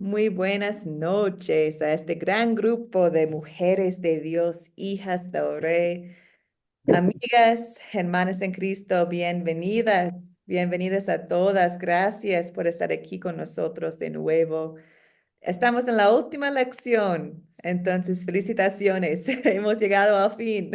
Muy buenas noches a este gran grupo de mujeres de Dios, hijas del Rey, amigas, hermanas en Cristo, bienvenidas, bienvenidas a todas. Gracias por estar aquí con nosotros de nuevo. Estamos en la última lección, entonces felicitaciones, hemos llegado al fin,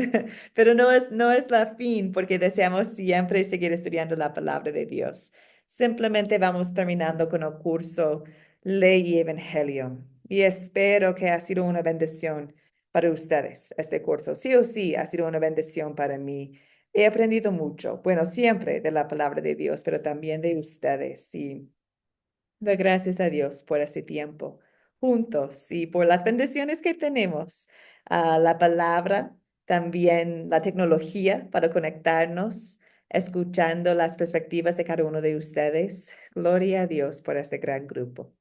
pero no es la fin porque deseamos siempre seguir estudiando la palabra de Dios. Simplemente vamos terminando con el curso Ley y Evangelio y espero que ha sido una bendición para ustedes este curso. Sí o sí ha sido una bendición para mí. He aprendido mucho, bueno, siempre de la palabra de Dios, pero también de ustedes. Y doy gracias a Dios por este tiempo juntos y por las bendiciones que tenemos. La palabra, también la tecnología para conectarnos, escuchando las perspectivas de cada uno de ustedes. Gloria a Dios por este gran grupo.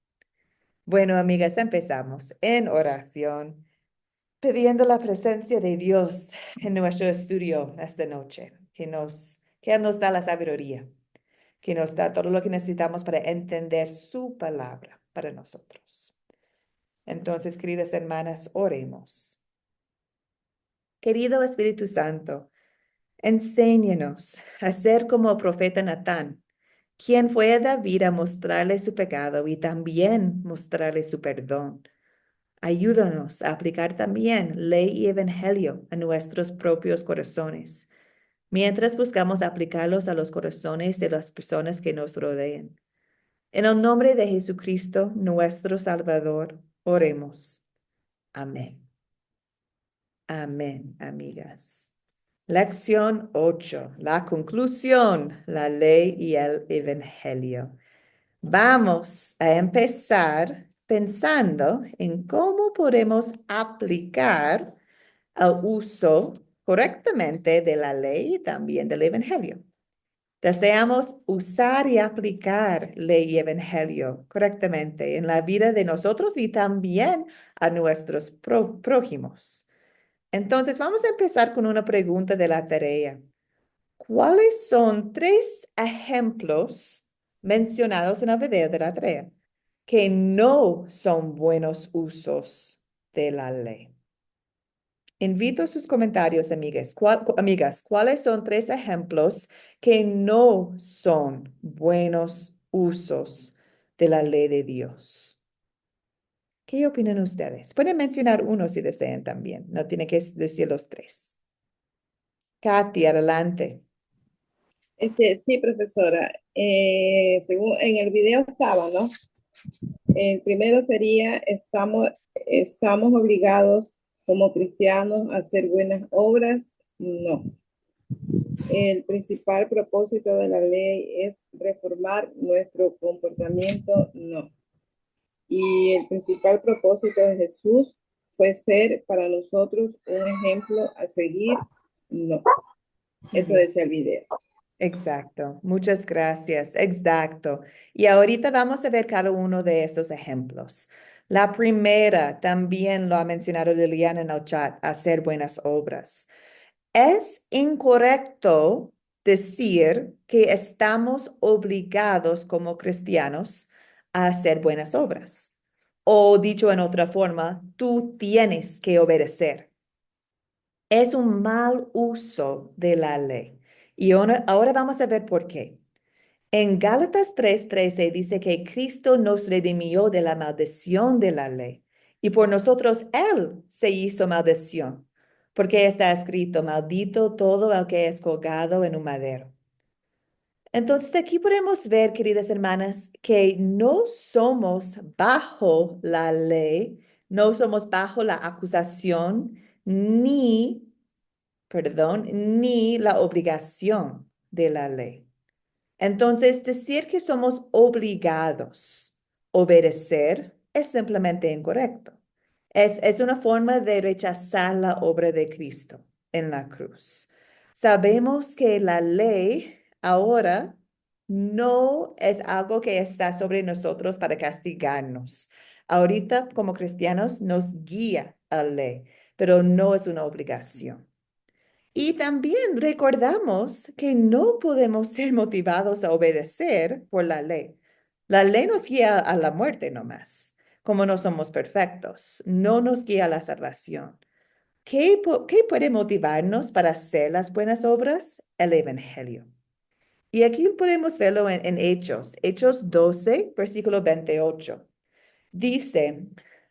Bueno, amigas, empezamos en oración, pidiendo la presencia de Dios en nuestro estudio esta noche, que Él nos da la sabiduría, que nos da todo lo que necesitamos para entender su palabra para nosotros. Entonces, queridas hermanas, oremos. Querido Espíritu Santo, enséñanos a ser como el profeta Natán, quien fue a David a mostrarle su pecado y también mostrarle su perdón. Ayúdanos a aplicar también ley y evangelio a nuestros propios corazones, mientras buscamos aplicarlos a los corazones de las personas que nos rodean. En el nombre de Jesucristo, nuestro Salvador, oremos. Amén. Amén, amigas. Lección 8. La conclusión, la ley y el evangelio. Vamos a empezar pensando en cómo podemos aplicar el uso correctamente de la ley y también del evangelio. Deseamos usar y aplicar ley y evangelio correctamente en la vida de nosotros y también a nuestros prójimos. Entonces, vamos a empezar con una pregunta de la tarea. ¿Cuáles son tres ejemplos mencionados en el video de la tarea que no son buenos usos de la ley? Invito a sus comentarios, amigas. Amigas, ¿cuáles son tres ejemplos que no son buenos usos de la ley de Dios? ¿Qué opinan ustedes? Pueden mencionar uno si desean también. No tiene que decir los tres. Katy, adelante. Sí, profesora. Según en el video estaba, ¿no? El primero sería, estamos obligados como cristianos a hacer buenas obras. No. El principal propósito de la ley es reformar nuestro comportamiento. No. Y el principal propósito de Jesús fue ser para nosotros un ejemplo a seguir. No. Eso Bien. decía el video. Exacto, muchas gracias. Exacto. Y ahorita vamos a ver cada uno de estos ejemplos. La primera, también lo ha mencionado Liliana en el chat, hacer buenas obras. Es incorrecto decir que estamos obligados como cristianos a hacer buenas obras. O dicho en otra forma, tú tienes que obedecer. Es un mal uso de la ley. Y ahora vamos a ver por qué. En Gálatas 3:13 dice que Cristo nos redimió de la maldición de la ley y por nosotros Él se hizo maldición, porque está escrito, maldito todo el que es colgado en un madero. Entonces aquí podemos ver, queridas hermanas, que no somos bajo la ley, no somos bajo la acusación, ni la obligación de la ley. Entonces, decir que somos obligados a obedecer es simplemente incorrecto. Es una forma de rechazar la obra de Cristo en la cruz. Sabemos que la ley ahora no es algo que está sobre nosotros para castigarnos. Ahorita, como cristianos, nos guía a la ley, pero no es una obligación. Y también recordamos que no podemos ser motivados a obedecer por la ley. La ley nos guía a la muerte nomás. como no somos perfectos, no nos guía a la salvación. ¿Qué puede motivarnos para hacer las buenas obras? El Evangelio. Y aquí podemos verlo en Hechos 12, versículo 28. Dice,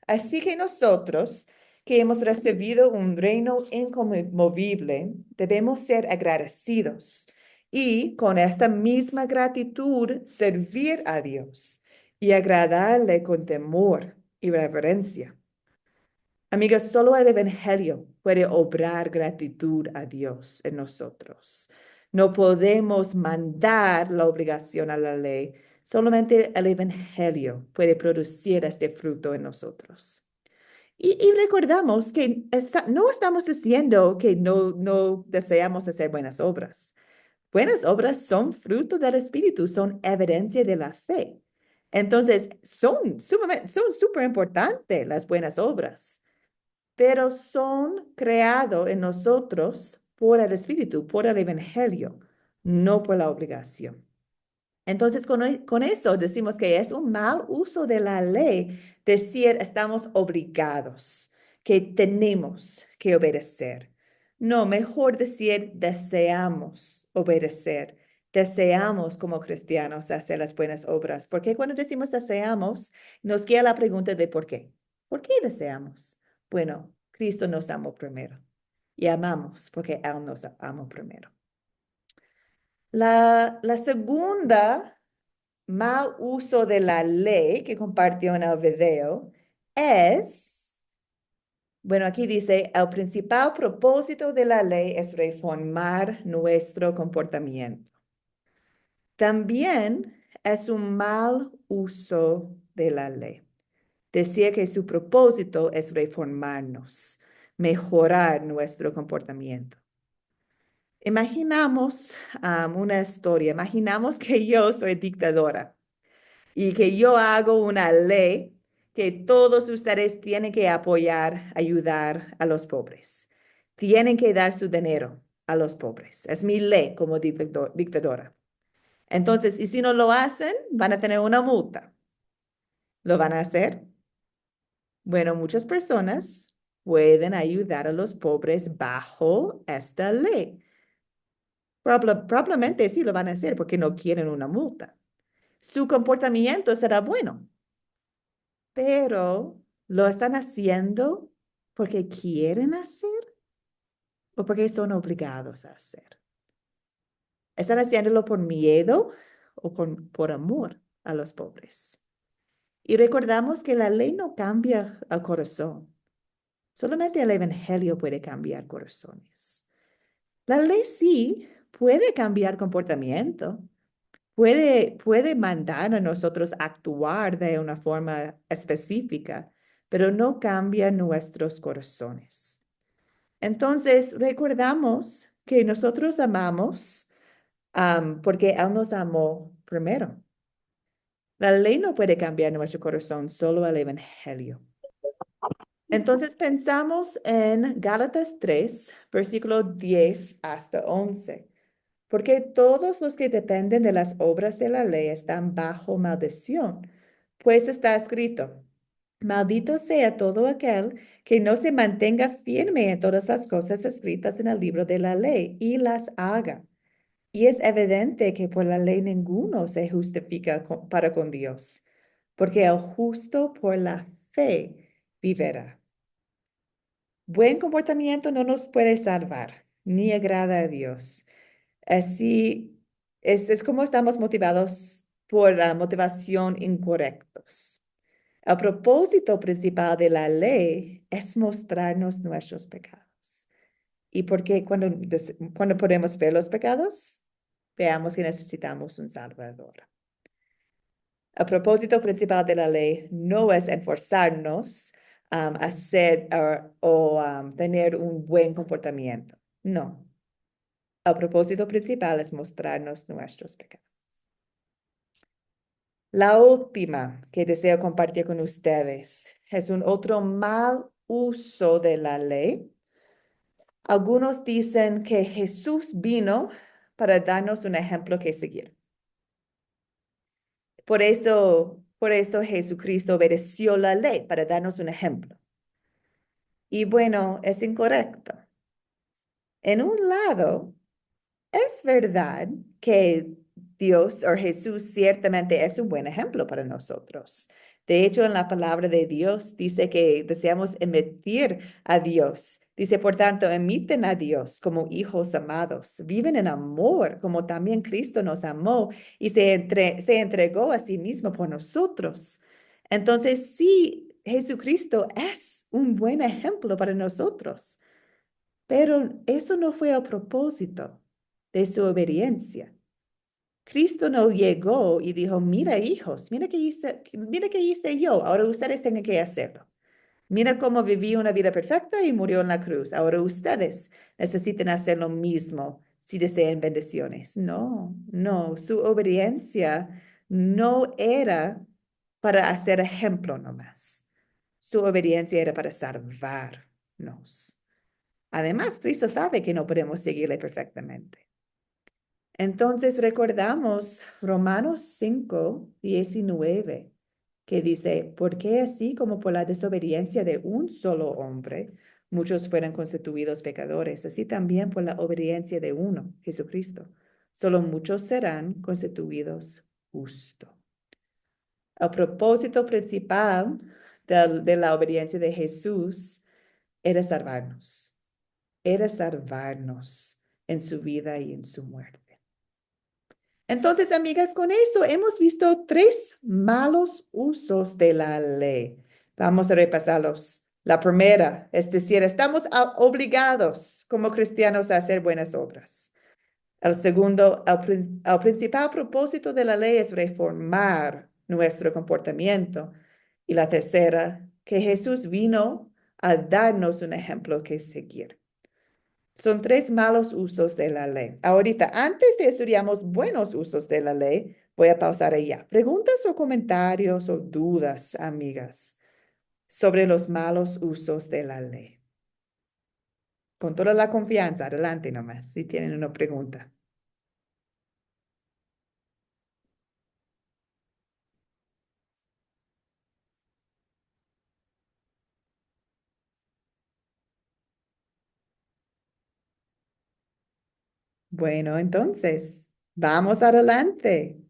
así que nosotros que hemos recibido un reino inconmovible, debemos ser agradecidos y con esta misma gratitud servir a Dios y agradarle con temor y reverencia. Amigas, solo el Evangelio puede obrar gratitud a Dios en nosotros. No podemos mandar la obligación a la ley. Solamente el Evangelio puede producir este fruto en nosotros. Y recordamos que no estamos diciendo que no deseamos hacer buenas obras. Buenas obras son fruto del Espíritu, son evidencia de la fe. Entonces, son súper importantes las buenas obras, pero son creados en nosotros por el Espíritu, por el Evangelio, no por la obligación. Entonces, con eso decimos que es un mal uso de la ley decir estamos obligados, que tenemos que obedecer. No, mejor decir deseamos obedecer, deseamos como cristianos hacer las buenas obras, porque cuando decimos deseamos, nos queda la pregunta de por qué. ¿Por qué deseamos? Bueno, Cristo nos amó primero y amamos porque Él nos amó primero. La segunda mal uso de la ley que compartió en el video es, bueno, aquí dice, el principal propósito de la ley es reformar nuestro comportamiento. También es un mal uso de la ley. Decía que su propósito es reformarnos, mejorar nuestro comportamiento. Imaginamos una historia, imaginamos que yo soy dictadora y que yo hago una ley que todos ustedes tienen que apoyar, ayudar a los pobres. Tienen que dar su dinero a los pobres. Es mi ley como dictadora. Entonces, y si no lo hacen, van a tener una multa. ¿Lo van a hacer? Bueno, muchas personas pueden ayudar a los pobres bajo esta ley. Probablemente sí lo van a hacer porque no quieren una multa. Su comportamiento será bueno, pero ¿lo están haciendo porque quieren hacer o porque son obligados a hacer? ¿Están haciéndolo por miedo o por amor a los pobres? Y recordamos que la ley no cambia el corazón. Solamente el Evangelio puede cambiar corazones. La ley sí puede cambiar comportamiento, puede mandar a nosotros actuar de una forma específica, pero no cambia nuestros corazones. Entonces, recordamos que nosotros amamos porque Él nos amó primero. La ley no puede cambiar nuestro corazón, solo el Evangelio. Entonces pensamos en Gálatas 3, versículo 10 hasta 11. Porque todos los que dependen de las obras de la ley están bajo maldición, pues está escrito, maldito sea todo aquel que no se mantenga firme en todas las cosas escritas en el libro de la ley y las haga. Y es evidente que por la ley ninguno se justifica para con Dios, porque el justo por la fe vivirá. Buen comportamiento no nos puede salvar, ni agrada a Dios. Así es como estamos motivados por la motivación incorrectos. El propósito principal de la ley es mostrarnos nuestros pecados. Y porque cuando podemos ver los pecados, veamos que necesitamos un Salvador. El propósito principal de la ley no es enforzarnos a hacer tener un buen comportamiento. No. El propósito principal es mostrarnos nuestros pecados. La última que deseo compartir con ustedes es un otro mal uso de la ley. Algunos dicen que Jesús vino para darnos un ejemplo que seguir. Por eso Por eso Jesucristo obedeció la ley para darnos un ejemplo. Y bueno, es incorrecto. En un lado, es verdad que Dios o Jesús ciertamente es un buen ejemplo para nosotros. De hecho, en la palabra de Dios dice que deseamos emitir a Dios. Dice, por tanto, emiten a Dios como hijos amados. Viven en amor, como también Cristo nos amó y se entregó a sí mismo por nosotros. Entonces, sí, Jesucristo es un buen ejemplo para nosotros. Pero eso no fue a propósito de su obediencia. Cristo no llegó y dijo, mira hijos, mira qué hice yo, ahora ustedes tienen que hacerlo. Mira cómo viví una vida perfecta y murió en la cruz. Ahora ustedes necesitan hacer lo mismo si desean bendiciones. No, no, su obediencia no era para hacer ejemplo nomás. Su obediencia era para salvarnos. Además, Cristo sabe que no podemos seguirle perfectamente. Entonces recordamos Romanos 5:19, que dice, porque así como por la desobediencia de un solo hombre, muchos fueron constituidos pecadores, así también por la obediencia de uno, Jesucristo, solo muchos serán constituidos justos. El propósito principal de la obediencia de Jesús era salvarnos en su vida y en su muerte. Entonces, amigas, con eso hemos visto tres malos usos de la ley. Vamos a repasarlos. La primera, es decir, estamos obligados como cristianos a hacer buenas obras. El segundo, el principal propósito de la ley es reformar nuestro comportamiento. Y la tercera, que Jesús vino a darnos un ejemplo que seguir. Son tres malos usos de la ley. Ahorita, antes de estudiamos buenos usos de la ley, voy a pausar allá. Preguntas o comentarios o dudas, amigas, sobre los malos usos de la ley. Con toda la confianza, adelante nomás, si tienen una pregunta. Bueno, entonces, vamos adelante.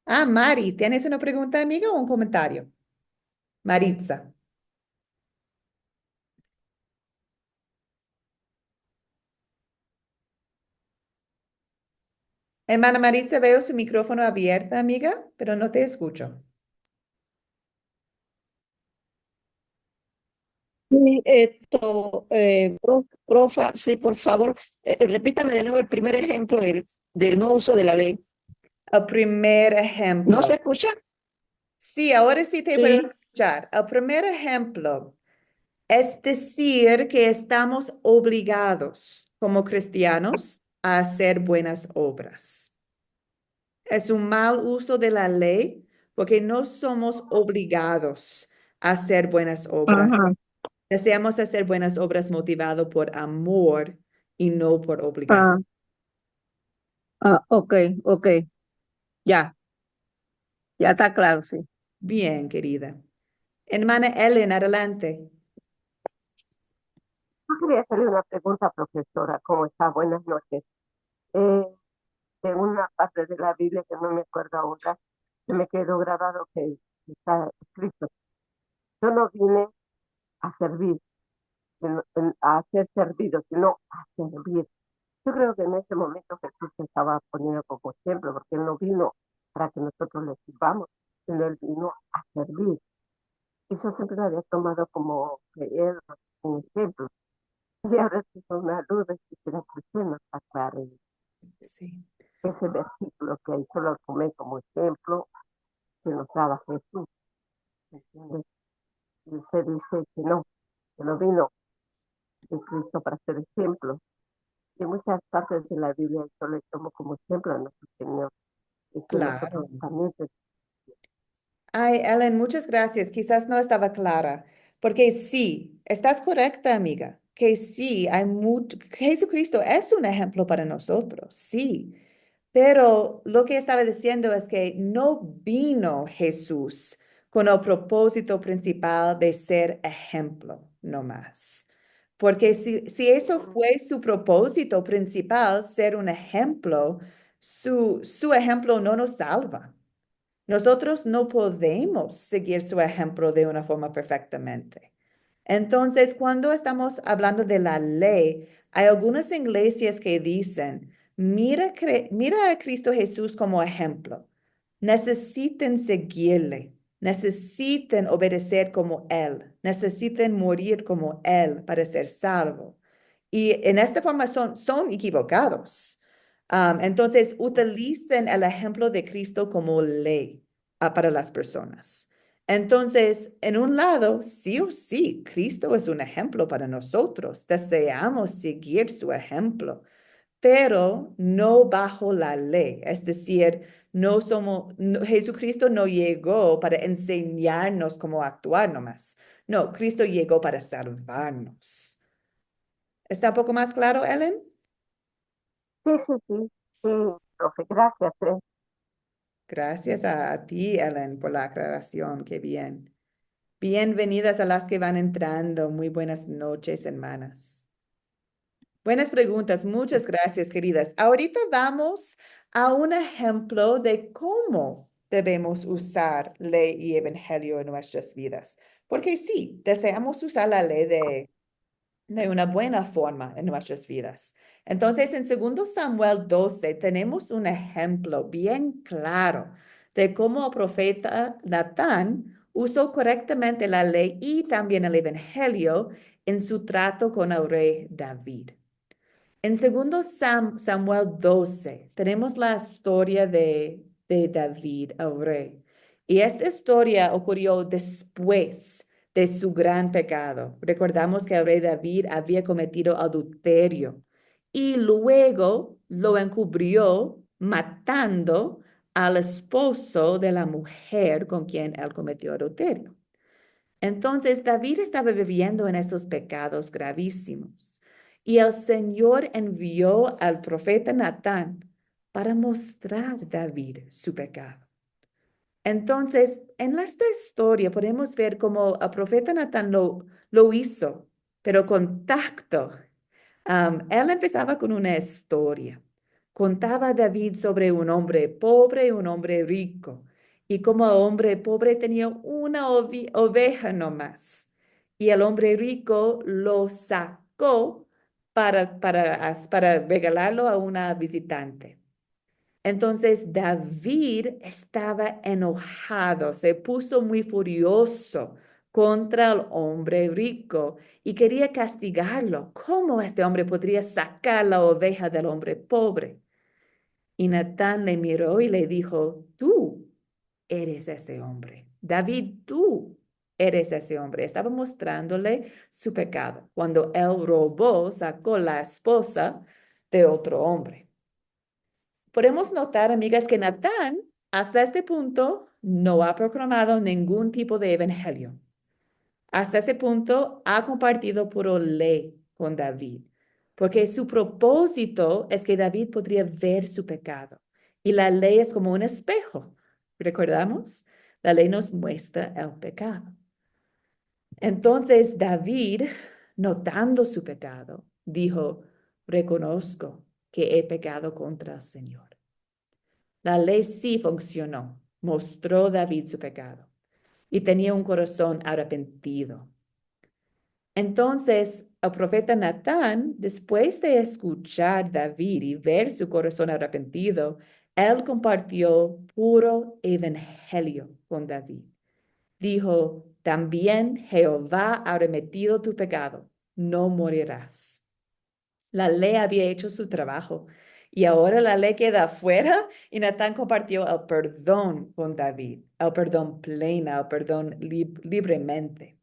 Ah, Mari, ¿tienes una pregunta, amiga, o un comentario? Maritza. Hermana Maritza, veo su micrófono abierto, amiga, pero no te escucho. Sí, profa, sí, por favor, repítame de nuevo el primer ejemplo del no uso de la ley. El primer ¿No ejemplo. se escucha? Sí, ahora sí te puedo Sí. escuchar. El primer ejemplo es decir que estamos obligados como cristianos a hacer buenas obras. Es un mal uso de la ley porque no somos obligados a hacer buenas obras. Ajá. Deseamos hacer buenas obras motivado por amor y no por Ah, obligación. ok, ok, ya, ya está claro, sí. Bien, querida. Hermana Ellen, adelante. Yo quería hacerle una pregunta, profesora. ¿Cómo está? Buenas noches. Eh, de una parte de la Biblia que no me acuerdo ahora, se me quedó grabado que está escrito. Yo no vine a servir, a ser servido, sino a servir. Yo creo que en ese momento Jesús se estaba poniendo como ejemplo, porque Él no vino para que nosotros le sirvamos, sino Él vino a servir. Y yo siempre lo había tomado como que Él un ejemplo. Y ahora tengo una duda y quisiera que usted nos aclare Sí, ese versículo que ahí solo tomé como ejemplo que nos daba Jesús. ¿Entiendes? Y usted dice que no vino de Cristo para ser ejemplo. Y en muchas partes de la Biblia yo le tomo como ejemplo a nuestro Señor y que nosotros claro. también Ay, Ellen, muchas gracias. Quizás no estaba clara, porque sí, estás correcta, amiga, que sí, hay mucho, Jesucristo es un ejemplo para nosotros, sí, pero lo que estaba diciendo es que no vino Jesús con el propósito principal de ser ejemplo, no más. Porque si eso fue su propósito principal, ser un ejemplo, su ejemplo no nos salva. Nosotros no podemos seguir su ejemplo de una forma perfectamente. Entonces, cuando estamos hablando de la ley, hay algunas iglesias que dicen, mira a Cristo Jesús como ejemplo. Necesiten seguirle, necesiten obedecer como Él, necesiten morir como Él para ser salvo. Y en esta forma son equivocados. Entonces, utilicen el ejemplo de Cristo como ley para las personas. Entonces, en un lado, sí o sí, Cristo es un ejemplo para nosotros. Deseamos seguir su ejemplo, pero no bajo la ley. Es decir, Jesucristo no llegó para enseñarnos cómo actuar nomás. No, Cristo llegó para salvarnos. ¿Está un poco más claro, Ellen? Sí, sí, sí, sí, profe, gracias. Gracias a ti, Ellen, por la aclaración. Qué bien. Bienvenidas a las que van entrando. Muy buenas noches, hermanas. Buenas preguntas. Muchas gracias, queridas. Ahorita vamos a un ejemplo de cómo debemos usar ley y evangelio en nuestras vidas. Porque sí, deseamos usar la ley de una buena forma en nuestras vidas. Entonces, en 2 Samuel 12 tenemos un ejemplo bien claro de cómo el profeta Natán usó correctamente la ley y también el evangelio en su trato con el rey David. En 2 Samuel 12 tenemos la historia de David, el rey. Y esta historia ocurrió después de su gran pecado. Recordamos que el rey David había cometido adulterio y luego lo encubrió matando al esposo de la mujer con quien él cometió adulterio. Entonces David estaba viviendo en esos pecados gravísimos y el Señor envió al profeta Natán para mostrar a David su pecado. Entonces, en esta historia podemos ver cómo el profeta Natán lo hizo, pero con tacto. Él empezaba con una historia. Contaba a David sobre un hombre pobre y un hombre rico, y como el hombre pobre tenía una oveja nomás, y el hombre rico lo sacó para regalarlo a una visitante. Entonces David estaba enojado, se puso muy furioso contra el hombre rico y quería castigarlo. ¿Cómo este hombre podría sacar la oveja del hombre pobre? Y Natán le miró y le dijo, tú eres ese hombre. David, tú eres ese hombre. Estaba mostrándole su pecado cuando él robó, sacó la esposa de otro hombre. Podemos notar, amigas, que Natán hasta este punto no ha proclamado ningún tipo de evangelio. Hasta este punto ha compartido puro ley con David, porque su propósito es que David podría ver su pecado. Y la ley es como un espejo. ¿Recordamos? La ley nos muestra el pecado. Entonces David, notando su pecado, dijo, reconozco que he pecado contra el Señor. La ley sí funcionó, mostró David su pecado y tenía un corazón arrepentido. Entonces, el profeta Natán, después de escuchar a David y ver su corazón arrepentido, él compartió puro evangelio con David. Dijo, también Jehová ha remitido tu pecado, no morirás. La ley había hecho su trabajo y ahora la ley queda afuera y Natán compartió el perdón con David, el perdón pleno, el perdón libremente.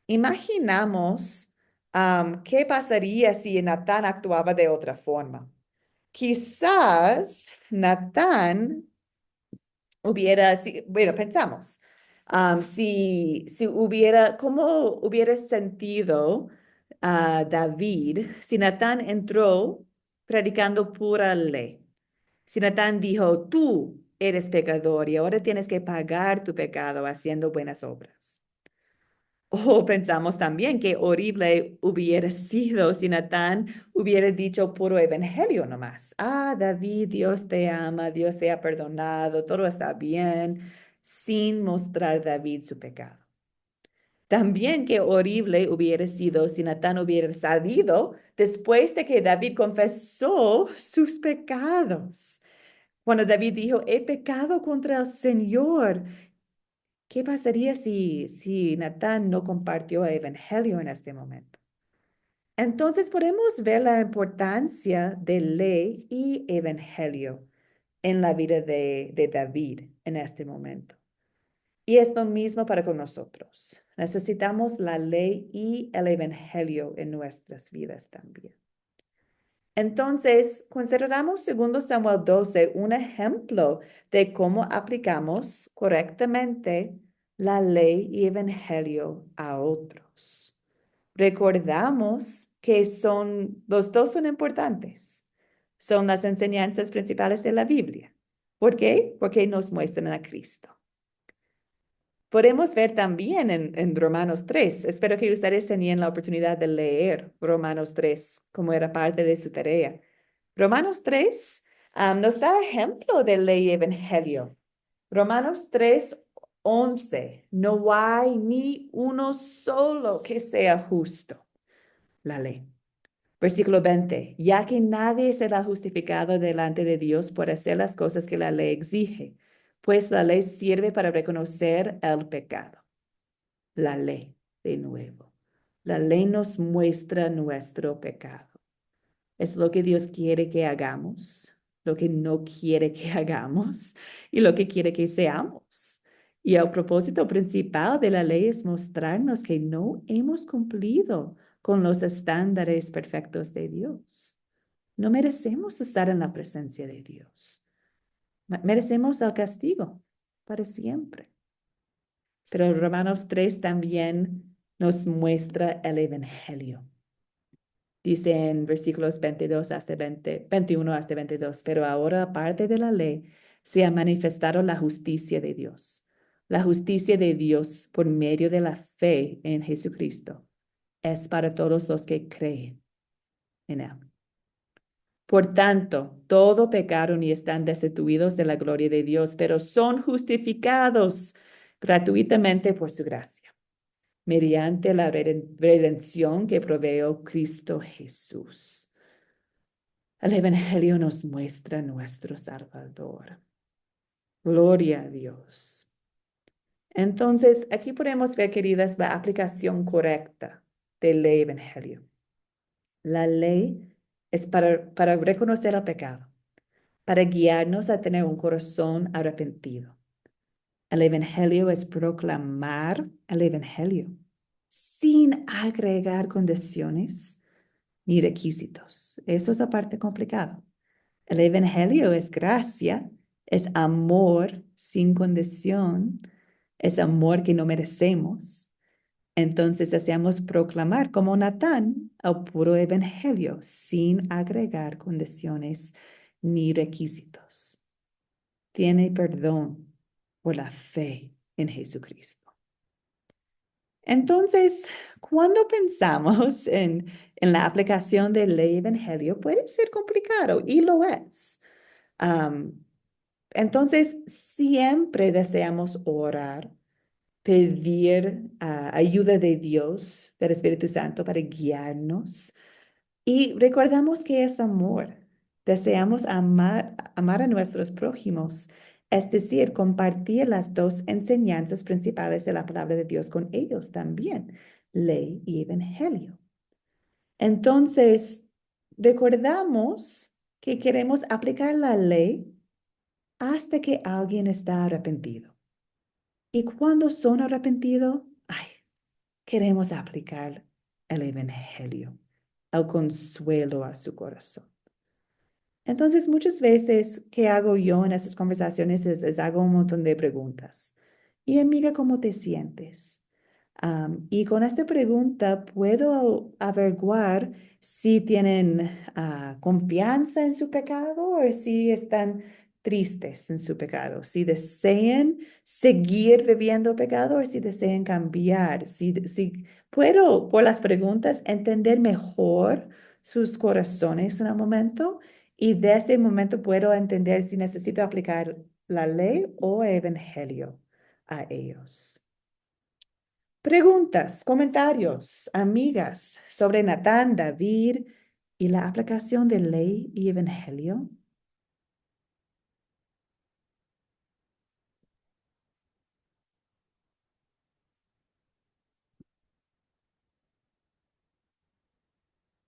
Imaginamos qué pasaría si Natán actuaba de otra forma. Quizás Natán bueno, pensamos, si hubiera, ¿cómo hubiera sentido David si Natán entró predicando pura ley? Si Natán dijo, tú eres pecador y ahora tienes que pagar tu pecado haciendo buenas obras. O pensamos también que horrible hubiera sido si Natán hubiera dicho puro evangelio nomás. Ah, David, Dios te ama, Dios te ha perdonado, todo está bien, sin mostrar David su pecado. También qué horrible hubiera sido si Natán hubiera salido después de que David confesó sus pecados. Cuando David dijo, he pecado contra el Señor. ¿Qué pasaría si Natán no compartió el evangelio en este momento? Entonces podemos ver la importancia de ley y evangelio en la vida de David en este momento. Y es lo mismo para con nosotros. Necesitamos la ley y el evangelio en nuestras vidas también. Entonces, consideramos segundo Samuel 12 un ejemplo de cómo aplicamos correctamente la ley y evangelio a otros. Recordamos que los dos son importantes. Son las enseñanzas principales de la Biblia. ¿Por qué? Porque nos muestran a Cristo. Podemos ver también en Romanos 3. Espero que ustedes tenían la oportunidad de leer Romanos 3 como era parte de su tarea. Romanos 3 nos da ejemplo de ley y evangelio. Romanos 3:11. No hay ni uno solo que sea justo. La ley. Versículo 20. Ya que nadie será justificado delante de Dios por hacer las cosas que la ley exige, pues la ley sirve para reconocer el pecado. La ley, de nuevo. La ley nos muestra nuestro pecado. Es lo que Dios quiere que hagamos, lo que no quiere que hagamos y lo que quiere que seamos. Y el propósito principal de la ley es mostrarnos que no hemos cumplido con los estándares perfectos de Dios. No merecemos estar en la presencia de Dios. Merecemos el castigo para siempre. Pero Romanos 3 también nos muestra el evangelio. Dice en versículos 21 hasta 22, pero ahora aparte de la ley, se ha manifestado la justicia de Dios. La justicia de Dios por medio de la fe en Jesucristo es para todos los que creen en Él. Por tanto, todo pecaron y están destituidos de la gloria de Dios, pero son justificados gratuitamente por su gracia, mediante la redención que proveyó Cristo Jesús. El Evangelio nos muestra nuestro Salvador. Gloria a Dios. Entonces, aquí podemos ver, queridas, la aplicación correcta del Evangelio. La ley es para reconocer el pecado, para guiarnos a tener un corazón arrepentido. El Evangelio es proclamar el Evangelio sin agregar condiciones ni requisitos. Eso es la parte complicada. El Evangelio es gracia, es amor sin condición, es amor que no merecemos. Entonces deseamos proclamar como Natán el puro Evangelio sin agregar condiciones ni requisitos. Tiene perdón por la fe en Jesucristo. Entonces, cuando pensamos en la aplicación del Evangelio, puede ser complicado y lo es. Entonces, siempre deseamos orar, pedir ayuda de Dios, del Espíritu Santo, para guiarnos. Y recordamos que es amor. Deseamos amar a nuestros prójimos, es decir, compartir las dos enseñanzas principales de la palabra de Dios con ellos también, ley y evangelio. Entonces, recordamos que queremos aplicar la ley hasta que alguien está arrepentido. Y cuando son arrepentidos, queremos aplicar el evangelio, el consuelo a su corazón. Entonces, muchas veces, ¿qué hago yo en esas conversaciones? Es hago un montón de preguntas. Y amiga, ¿cómo te sientes? Y con esta pregunta puedo averiguar si tienen confianza en su pecado o si están tristes en su pecado, si desean seguir viviendo pecado o si desean cambiar, si puedo por las preguntas entender mejor sus corazones en el momento y desde el momento puedo entender si necesito aplicar la ley o evangelio a ellos. Preguntas, comentarios, amigas sobre Natán, David y la aplicación de ley y evangelio.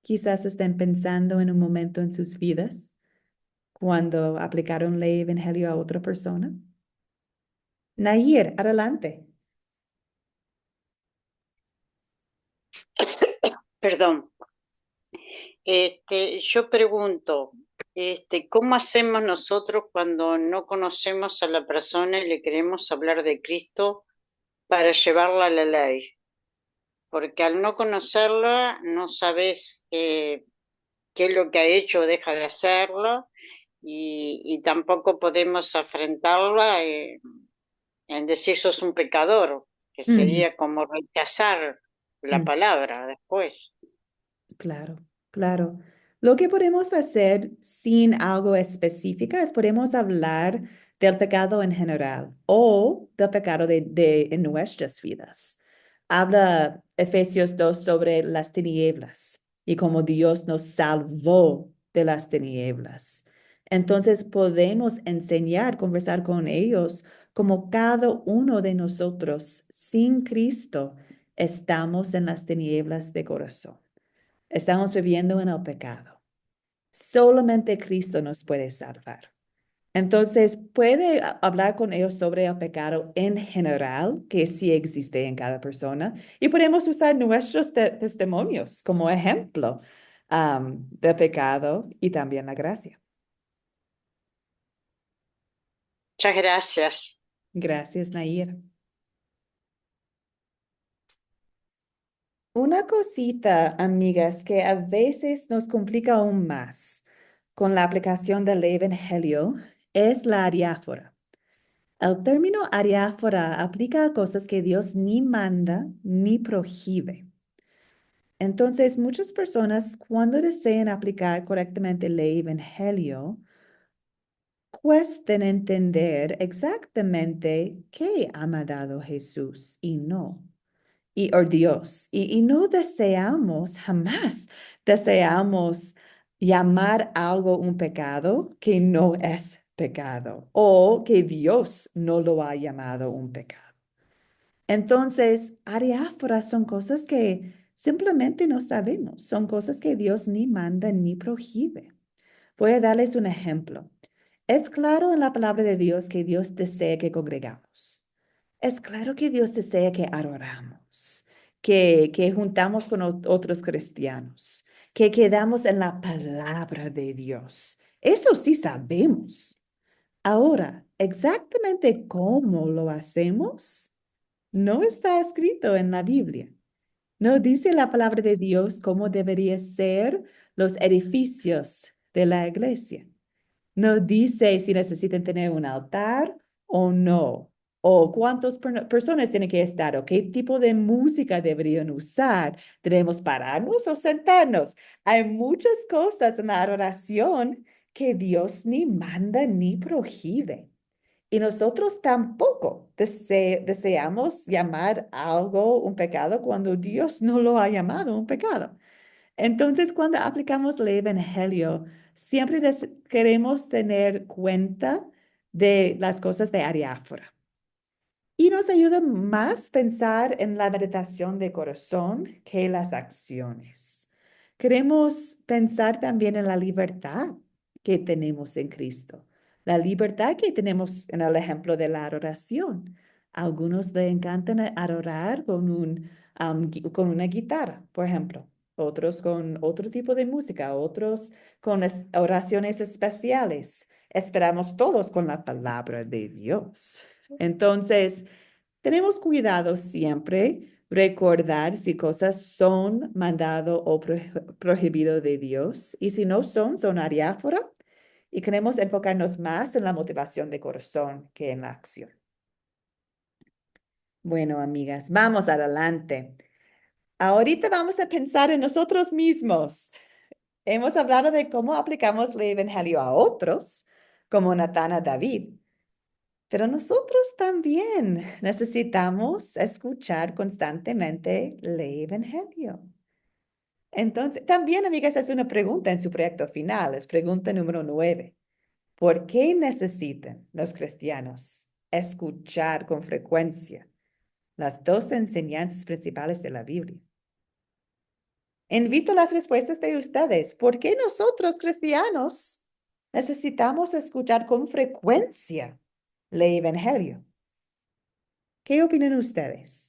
Quizás estén pensando en un momento en sus vidas cuando aplicaron ley y evangelio a otra persona. Nayir, adelante. Perdón. Yo pregunto, ¿cómo hacemos nosotros cuando no conocemos a la persona y le queremos hablar de Cristo para llevarla a la ley? Porque al no conocerla no sabes qué es lo que ha hecho o deja de hacerlo y tampoco podemos afrontarla en decir sos un pecador, que Ujú. sería como rechazar la Mm. palabra después. Claro, claro. Lo que podemos hacer sin algo específico es podemos hablar del pecado en general o del pecado en nuestras vidas. Habla Efesios 2 sobre las tinieblas y cómo Dios nos salvó de las tinieblas. Entonces podemos enseñar, conversar con ellos como cada uno de nosotros sin Cristo estamos en las tinieblas de corazón. Estamos viviendo en el pecado. Solamente Cristo nos puede salvar. Entonces, puede hablar con ellos sobre el pecado en general, que sí existe en cada persona, y podemos usar nuestros testimonios como ejemplo del pecado y también la gracia. Muchas gracias. Gracias, Nair. Una cosita, amigas, que a veces nos complica aún más con la aplicación del evangelio es la adiáfora. El término adiáfora aplica a cosas que Dios ni manda ni prohíbe. Entonces, muchas personas cuando desean aplicar correctamente el evangelio, cuestan entender exactamente qué ha mandado Jesús y no o Dios. Y no deseamos, jamás deseamos llamar algo un pecado que no es pecado o que Dios no lo ha llamado un pecado. Entonces, adiáforas son cosas que simplemente no sabemos, son cosas que Dios ni manda ni prohíbe. Voy a darles un ejemplo. Es claro en la palabra de Dios que Dios desea que congregamos. Es claro que Dios desea que adoramos, que juntamos con otros cristianos, que quedamos en la palabra de Dios. Eso sí sabemos. Ahora, exactamente cómo lo hacemos no está escrito en la Biblia. No dice la palabra de Dios cómo deberían ser los edificios de la iglesia. No dice si necesitan tener un altar o no, o cuántas personas tienen que estar, o qué tipo de música deberían usar. ¿Debemos pararnos o sentarnos? Hay muchas cosas en la adoración que Dios ni manda ni prohíbe. Y nosotros tampoco deseamos llamar algo un pecado cuando Dios no lo ha llamado un pecado. Entonces, cuando aplicamos el evangelio, siempre queremos tener cuenta de las cosas de adiáfora. Y nos ayuda más pensar en la meditación de corazón que las acciones. Queremos pensar también en la libertad que tenemos en Cristo, la libertad que tenemos en el ejemplo de la adoración. A algunos les encantan adorar con una guitarra, por ejemplo, otros con otro tipo de música, otros con oraciones especiales. Esperamos todos con la palabra de Dios. Entonces, tenemos cuidado siempre recordar si cosas son mandado o prohibido de Dios y si no son, son adiáfora y queremos enfocarnos más en la motivación de corazón que en la acción. Bueno, amigas, vamos adelante. Ahorita vamos a pensar en nosotros mismos. Hemos hablado de cómo aplicamos el evangelio a otros, como Natán a David. Pero nosotros también necesitamos escuchar constantemente el evangelio. Entonces, también, amigas, es una pregunta en su proyecto final, es pregunta número 9. ¿Por qué necesitan los cristianos escuchar con frecuencia las dos enseñanzas principales de la Biblia? Invito las respuestas de ustedes. ¿Por qué nosotros, cristianos, necesitamos escuchar con frecuencia el evangelio? ¿Qué opinan ustedes?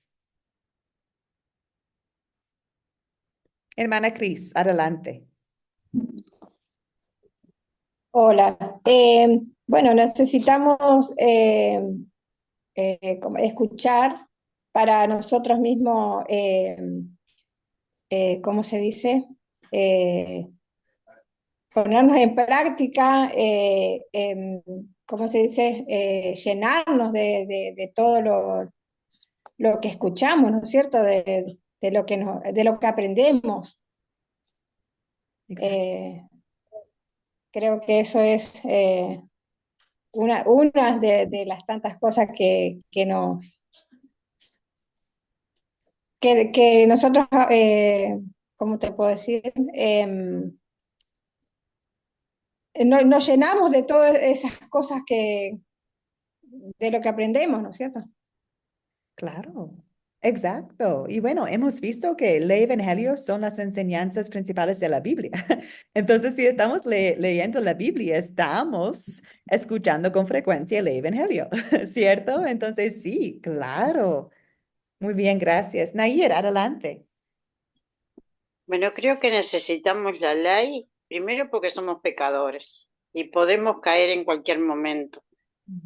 Hermana Cris, adelante. Hola. Bueno, necesitamos como escuchar para nosotros mismos, ¿cómo se dice? Ponernos en práctica, ¿cómo se dice? Llenarnos de todo lo que escuchamos, ¿no es cierto? De lo que aprendemos. Creo que eso es una de las tantas cosas que nosotros, ¿cómo te puedo decir? Nos llenamos de todas esas cosas de lo que aprendemos, ¿no es cierto? Claro, exacto. Y bueno, hemos visto que el evangelio son las enseñanzas principales de la Biblia. Entonces, si estamos leyendo la Biblia, estamos escuchando con frecuencia el evangelio, ¿cierto? Entonces, sí, claro. Muy bien, gracias. Nayir, adelante. Bueno, creo que necesitamos la ley, primero porque somos pecadores y podemos caer en cualquier momento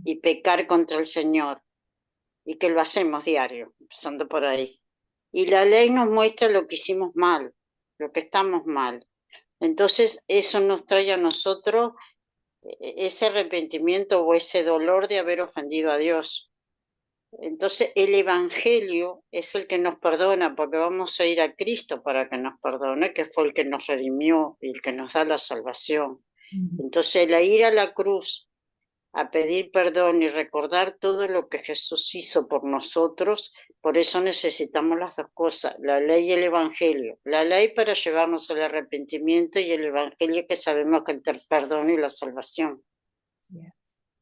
y pecar contra el Señor, y que lo hacemos diario, empezando por ahí. Y la ley nos muestra lo que hicimos mal, lo que estamos mal. Entonces eso nos trae a nosotros ese arrepentimiento o ese dolor de haber ofendido a Dios. Entonces el Evangelio es el que nos perdona, porque vamos a ir a Cristo para que nos perdone, que fue el que nos redimió y el que nos da la salvación. Entonces el ir a la cruz a pedir perdón y recordar todo lo que Jesús hizo por nosotros, por eso necesitamos las dos cosas, la ley y el Evangelio. La ley para llevarnos al arrepentimiento y el Evangelio que sabemos que es el perdón y la salvación. Sí,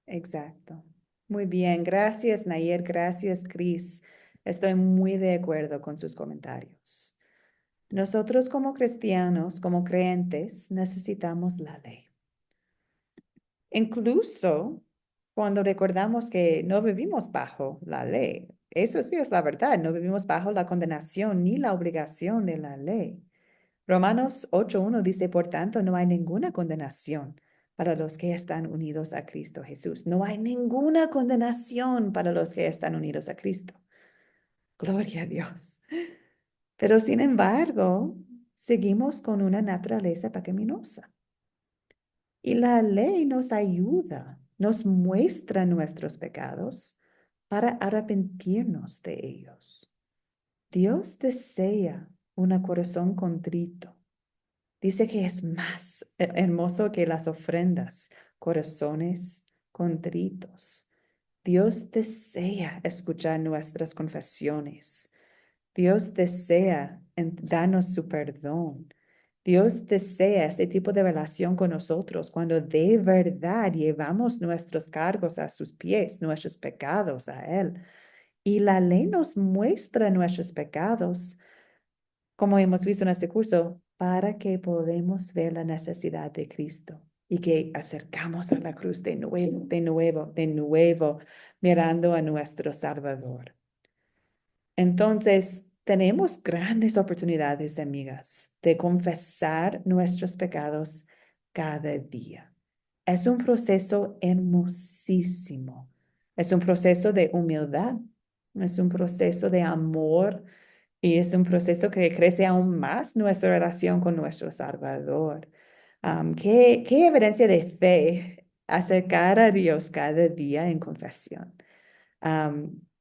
exacto. Muy bien, gracias Nayir, gracias Cris. Estoy muy de acuerdo con sus comentarios. Nosotros como cristianos, como creyentes, necesitamos la ley. Incluso cuando recordamos que no vivimos bajo la ley. Eso sí es la verdad, no vivimos bajo la condenación ni la obligación de la ley. Romanos 8:1 dice, por tanto, no hay ninguna condenación para los que están unidos a Cristo Jesús. No hay ninguna condenación para los que están unidos a Cristo. Gloria a Dios. Pero sin embargo, seguimos con una naturaleza pecaminosa. Y la ley nos ayuda, nos muestra nuestros pecados para arrepentirnos de ellos. Dios desea un corazón contrito. Dice que es más hermoso que las ofrendas, corazones contritos. Dios desea escuchar nuestras confesiones. Dios desea darnos su perdón. Dios desea este tipo de relación con nosotros cuando de verdad llevamos nuestros cargos a sus pies, nuestros pecados a Él. Y la ley nos muestra nuestros pecados, como hemos visto en este curso, para que podamos ver la necesidad de Cristo y que acercamos a la cruz de nuevo, de nuevo, de nuevo, mirando a nuestro Salvador. Entonces, tenemos grandes oportunidades, amigas, de confesar nuestros pecados cada día. Es un proceso hermosísimo. Es un proceso de humildad. Es un proceso de amor y es un proceso que crece aún más nuestra relación con nuestro Salvador. ¿Qué evidencia de fe acercar a Dios cada día en confesión,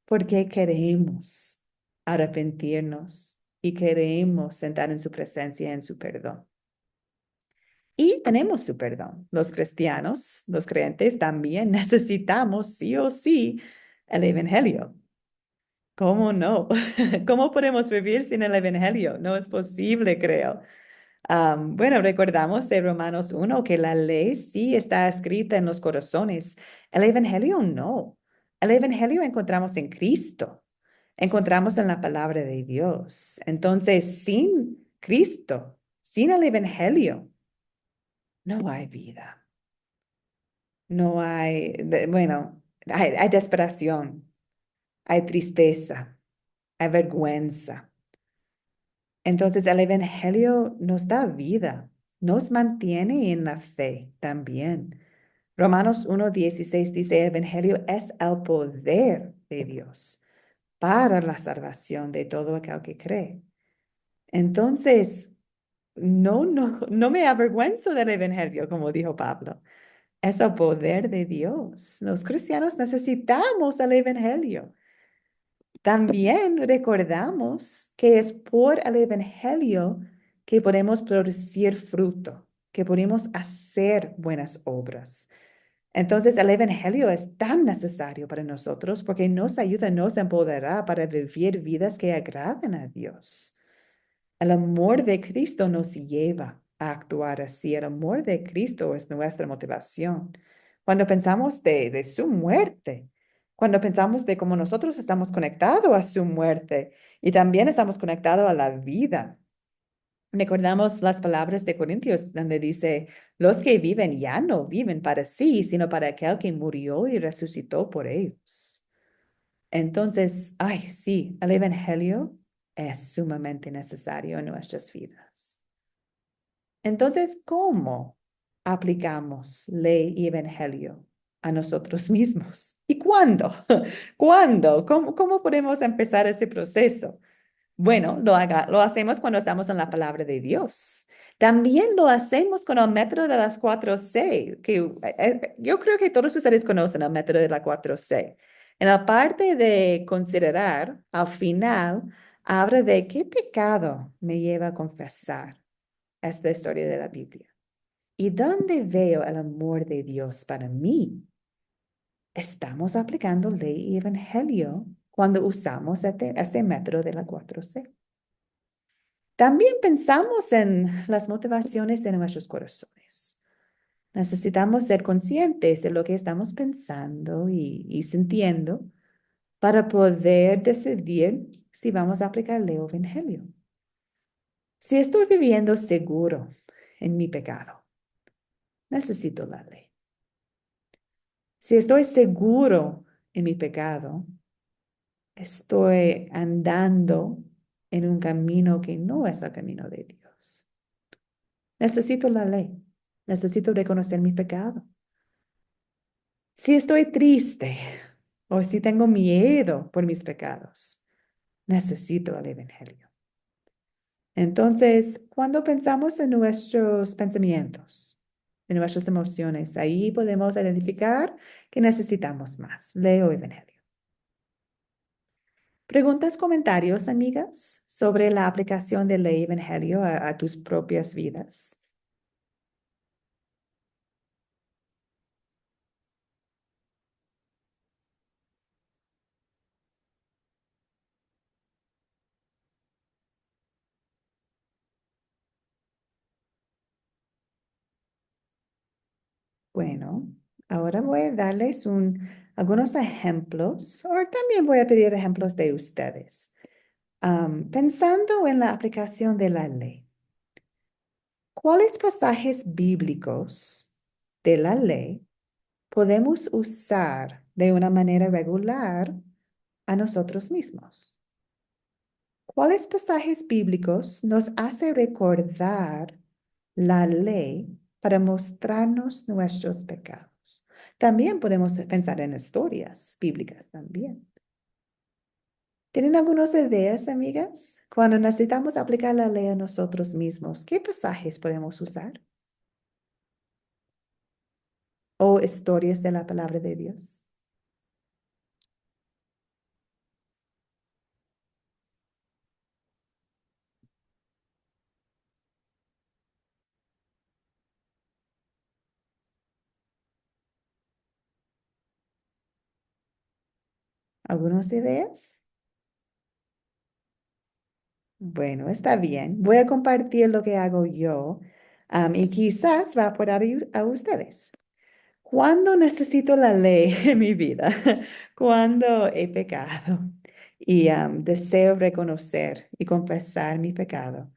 porque queremos arrepentirnos y queremos sentar en su presencia, en su perdón. Y tenemos su perdón. Los cristianos, los creyentes, también necesitamos sí o sí el Evangelio. ¿Cómo no? ¿Cómo podemos vivir sin el Evangelio? No es posible, creo. Bueno, recordamos de Romanos 1 que la ley sí está escrita en los corazones. El Evangelio no. El Evangelio encontramos en Cristo. Encontramos en la palabra de Dios. Entonces, sin Cristo, sin el Evangelio, no hay vida. No hay, bueno, hay desesperación, hay tristeza, hay vergüenza. Entonces el Evangelio nos da vida, nos mantiene en la fe también. Romanos 1:16 dice, el Evangelio es el poder de Dios para la salvación de todo aquel que cree. Entonces, no me avergüenzo del Evangelio, como dijo Pablo. Es el poder de Dios. Los cristianos necesitamos el Evangelio. También recordamos que es por el Evangelio que podemos producir fruto, que podemos hacer buenas obras. Entonces, el Evangelio es tan necesario para nosotros porque nos ayuda, nos empodera para vivir vidas que agraden a Dios. El amor de Cristo nos lleva a actuar así. El amor de Cristo es nuestra motivación. Cuando pensamos de su muerte, cuando pensamos de cómo nosotros estamos conectados a su muerte y también estamos conectados a la vida. Recordamos las palabras de Corintios donde dice, los que viven ya no viven para sí, sino para aquel que murió y resucitó por ellos. Entonces, ay, sí, el Evangelio es sumamente necesario en nuestras vidas. Entonces, ¿cómo aplicamos ley y Evangelio a nosotros mismos? ¿Y cuándo? ¿Cuándo? ¿Cómo podemos empezar ese proceso? Bueno, lo hacemos cuando estamos en la palabra de Dios. También lo hacemos con el método de las 4C, que yo creo que todos ustedes conocen el método de la 4C. En la parte de considerar, al final, habla de qué pecado me lleva a confesar esta historia de la Biblia. ¿Y dónde veo el amor de Dios para mí? Estamos aplicando ley y evangelio cuando usamos este método de la 4C. También pensamos en las motivaciones de nuestros corazones. Necesitamos ser conscientes de lo que estamos pensando y sintiendo para poder decidir si vamos a aplicar ley o evangelio. Si estoy viviendo seguro en mi pecado, necesito la ley. Si estoy seguro en mi pecado, estoy andando en un camino que no es el camino de Dios. Necesito la ley. Necesito reconocer mi pecado. Si estoy triste o si tengo miedo por mis pecados, necesito el Evangelio. Entonces, cuando pensamos en nuestros pensamientos, en nuestras emociones, ahí podemos identificar que necesitamos más, ley o Evangelio. ¿Preguntas, comentarios, amigas, sobre la aplicación de ley y Evangelio a tus propias vidas? Bueno, ahora voy a darles algunos ejemplos, o también voy a pedir ejemplos de ustedes. Pensando en la aplicación de la ley, ¿cuáles pasajes bíblicos de la ley podemos usar de una manera regular a nosotros mismos? ¿Cuáles pasajes bíblicos nos hace recordar la ley para mostrarnos nuestros pecados? También podemos pensar en historias bíblicas también. ¿Tienen algunas ideas, amigas? Cuando necesitamos aplicar la ley a nosotros mismos, ¿qué pasajes podemos usar? o historias de la palabra de Dios? ¿Algunas ideas? Bueno, está bien. Voy a compartir lo que hago yo, y quizás va a poder ayudar a ustedes. Cuando necesito la ley en mi vida, cuando he pecado y deseo reconocer y confesar mi pecado,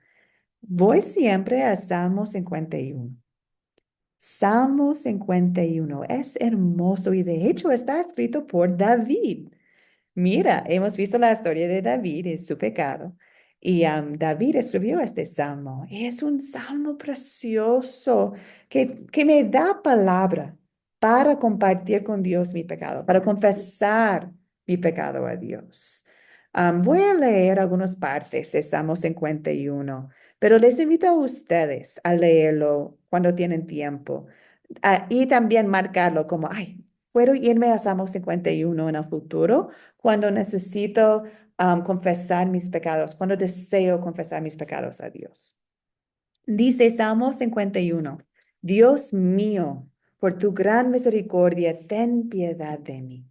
voy siempre a Salmo 51. Salmo 51 es hermoso y de hecho está escrito por David. Mira, hemos visto la historia de David y su pecado. Y David escribió este salmo. Es un salmo precioso que me da palabra para compartir con Dios mi pecado, para confesar mi pecado a Dios. Voy a leer algunas partes de Salmo 51, pero les invito a ustedes a leerlo cuando tienen tiempo. Y también marcarlo como, ay, puedo irme a Salmo 51 en el futuro cuando necesito confesar mis pecados, cuando deseo confesar mis pecados a Dios. Dice Salmo 51, Dios mío, por tu gran misericordia, ten piedad de mí.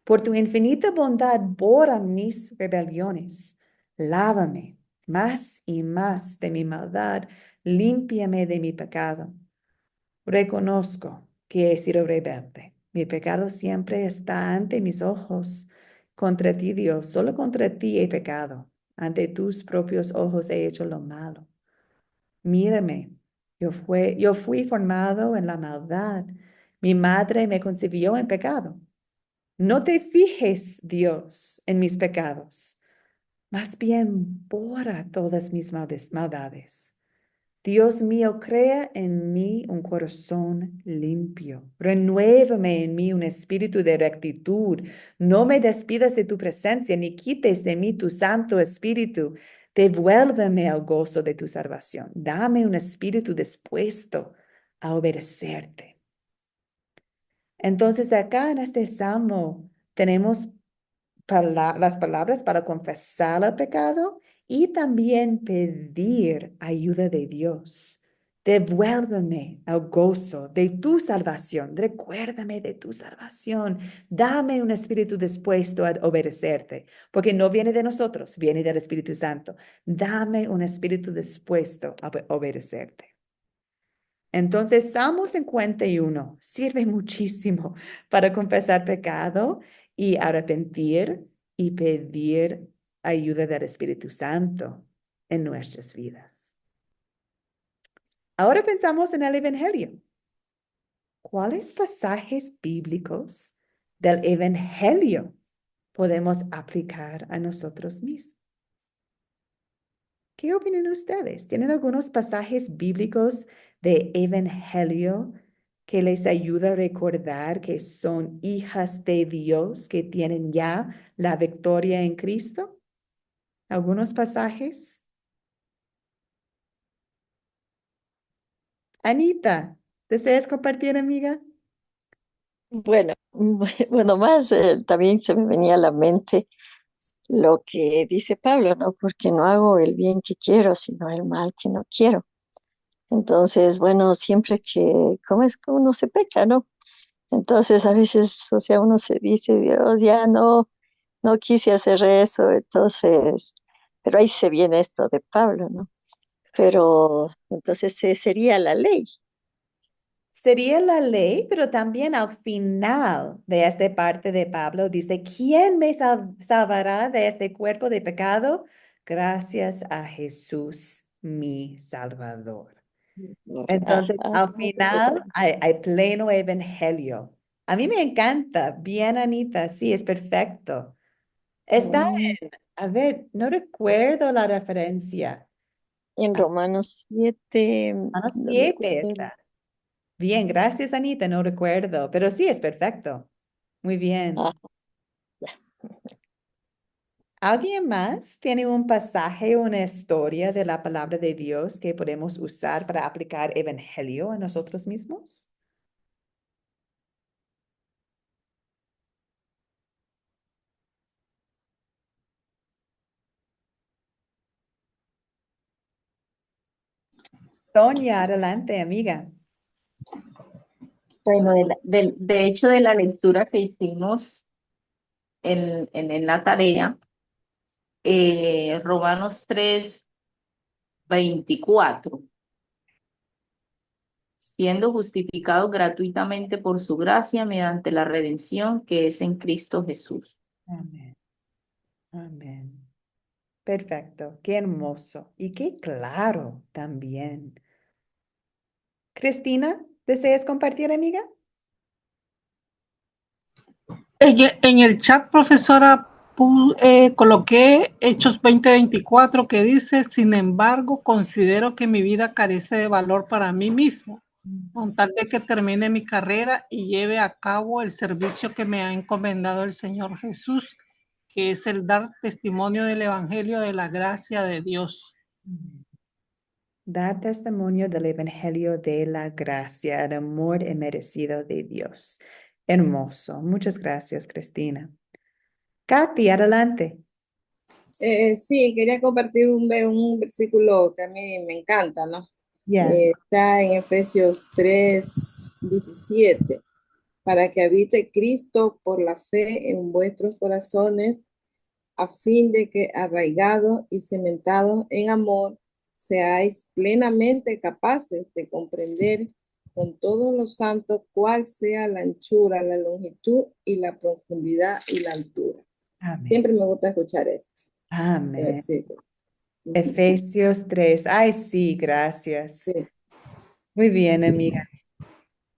Por tu infinita bondad, borra mis rebeliones. Lávame más y más de mi maldad, límpiame de mi pecado. Reconozco que he sido rebelde. Mi pecado siempre está ante mis ojos. Contra ti, Dios, solo contra ti he pecado. Ante tus propios ojos he hecho lo malo. Mírame, yo fui formado en la maldad. Mi madre me concibió en pecado. No te fijes, Dios, en mis pecados. Más bien, borra todas mis maldades. Dios mío, crea en mí un corazón limpio. Renuévame en mí un espíritu de rectitud. No me despidas de tu presencia, ni quites de mí tu Santo Espíritu. Devuélveme al gozo de tu salvación. Dame un espíritu dispuesto a obedecerte. Entonces, acá en este salmo tenemos las palabras para confesar el pecado y también pedir ayuda de Dios. Devuélveme al gozo de tu salvación. Recuérdame de tu salvación. Dame un espíritu dispuesto a obedecerte, porque no viene de nosotros, viene del Espíritu Santo. Dame un espíritu dispuesto a obedecerte. Entonces, Salmo 51 sirve muchísimo para confesar pecado y arrepentir y pedir ayuda del Espíritu Santo en nuestras vidas. Ahora pensamos en el Evangelio. ¿Cuáles pasajes bíblicos del Evangelio podemos aplicar a nosotros mismos? ¿Qué opinan ustedes? ¿Tienen algunos pasajes bíblicos de Evangelio que les ayuda a recordar que son hijas de Dios, que tienen ya la victoria en Cristo? ¿Algunos pasajes? Anita, ¿deseas compartir, amiga? Bueno, bueno, más también se me venía a la mente lo que dice Pablo, ¿no? Porque no hago el bien que quiero, sino el mal que no quiero. Entonces, bueno, siempre que, ¿cómo es que uno se peca, no? Entonces, a veces, o sea, uno se dice, Dios, ya no quise hacer eso, entonces, pero ahí se viene esto de Pablo, ¿no? Pero entonces sería la ley. Sería la ley, pero también al final de esta parte de Pablo dice, ¿quién me salvará de este cuerpo de pecado? Gracias a Jesús, mi Salvador. Entonces, Ajá. al final hay pleno evangelio. A mí me encanta. Bien, Anita, sí, es perfecto. Está Mm, a ver, no recuerdo la referencia. En Ah, Romanos 7, Romanos no me 7 acuerdo. está. Bien, gracias, Anita, no recuerdo, pero sí, es perfecto. Muy Ah, bien. ya. ¿Alguien más tiene un pasaje o una historia de la palabra de Dios que podemos usar para aplicar evangelio a nosotros mismos? Sonia, adelante, amiga. Bueno, de hecho, de la lectura que hicimos en la tarea, Romanos 3:24, siendo justificados gratuitamente por su gracia mediante la redención que es en Cristo Jesús. Amén. Amén. Perfecto. Qué hermoso. Y qué claro también. Cristina, ¿deseas compartir, amiga? En el chat, profesora, coloqué Hechos 20:24 que dice, sin embargo, considero que mi vida carece de valor para mí mismo, con tal de que termine mi carrera y lleve a cabo el servicio que me ha encomendado el Señor Jesús, que es el dar testimonio del Evangelio de la gracia de Dios. Dar testimonio del Evangelio de la gracia, el amor inmerecido de Dios. Hermoso. Muchas gracias, Cristina. Katy, adelante. Sí, quería compartir un versículo que a mí me encanta, ¿no? Ya. Está en Efesios 3:17, para que habite Cristo por la fe en vuestros corazones, a fin de que arraigados y cimentados en amor, seáis plenamente capaces de comprender con todos los santos cuál sea la anchura, la longitud y la profundidad y la altura. Amén. Siempre me gusta escuchar esto. Amén. Sí. Efesios 3. Ay, sí, gracias. Sí. Muy bien, amiga.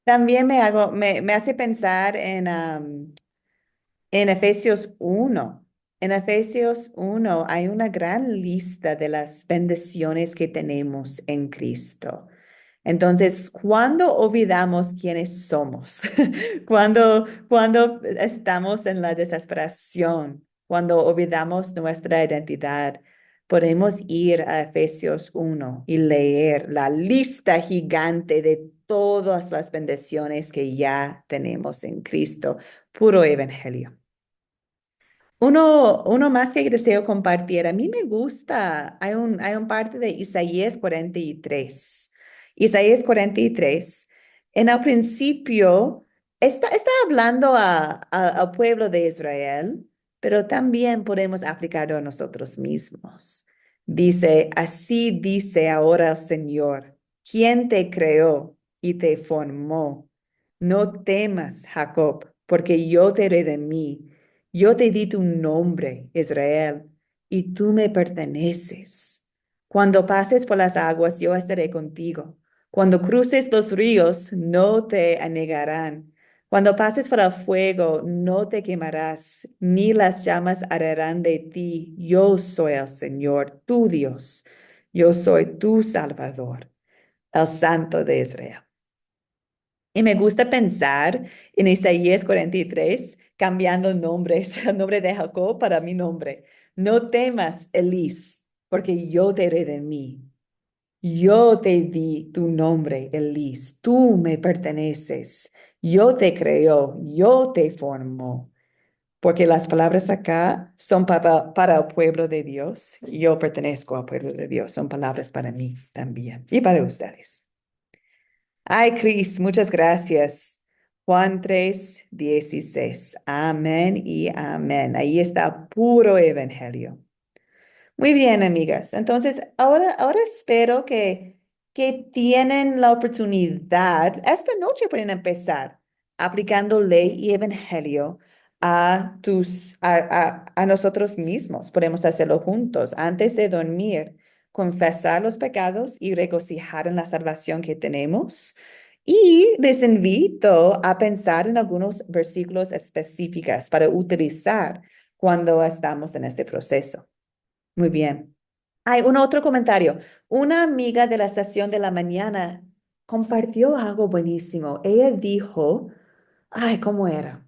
También me hace pensar en Efesios 1. En Efesios 1 hay una gran lista de las bendiciones que tenemos en Cristo. Entonces, cuando olvidamos quiénes somos, cuando estamos en la desesperación, cuando olvidamos nuestra identidad, podemos ir a Efesios 1 y leer la lista gigante de todas las bendiciones que ya tenemos en Cristo, puro evangelio. Uno más que deseo compartir, a mí me gusta, hay un parte de Isaías 43. Isaías 43, en el principio, está hablando al pueblo de Israel, pero también podemos aplicarlo a nosotros mismos. Dice, así dice ahora el Señor, ¿quién te creó y te formó? No temas, Jacob, porque yo te redimí. Yo te di tu nombre, Israel, y tú me perteneces. Cuando pases por las aguas, yo estaré contigo. Cuando cruces los ríos, no te anegarán. Cuando pases por el fuego, no te quemarás, ni las llamas arderán de ti. Yo soy el Señor, tu Dios. Yo soy tu Salvador, el Santo de Israel. Y me gusta pensar en Isaías 43, cambiando nombres, el nombre de Jacob para mi nombre. No temas, Elis, porque yo te redimí. Yo te di tu nombre, Elis. Tú me perteneces. Yo te creo, yo te formo. Porque las palabras acá son para el pueblo de Dios. Yo pertenezco al pueblo de Dios. Son palabras para mí también y para ustedes. Ay, Cris, muchas gracias. Juan 3:16. Amén y amén. Ahí está puro evangelio. Muy bien, amigas. Entonces, ahora espero que tienen la oportunidad. Esta noche pueden empezar aplicando ley y evangelio a nosotros mismos. Podemos hacerlo juntos antes de dormir, confesar los pecados y regocijar en la salvación que tenemos. Y les invito a pensar en algunos versículos específicos para utilizar cuando estamos en este proceso. Muy bien. Hay un otro comentario. Una amiga de la estación de la mañana compartió algo buenísimo. Ella dijo, ay, ¿cómo era?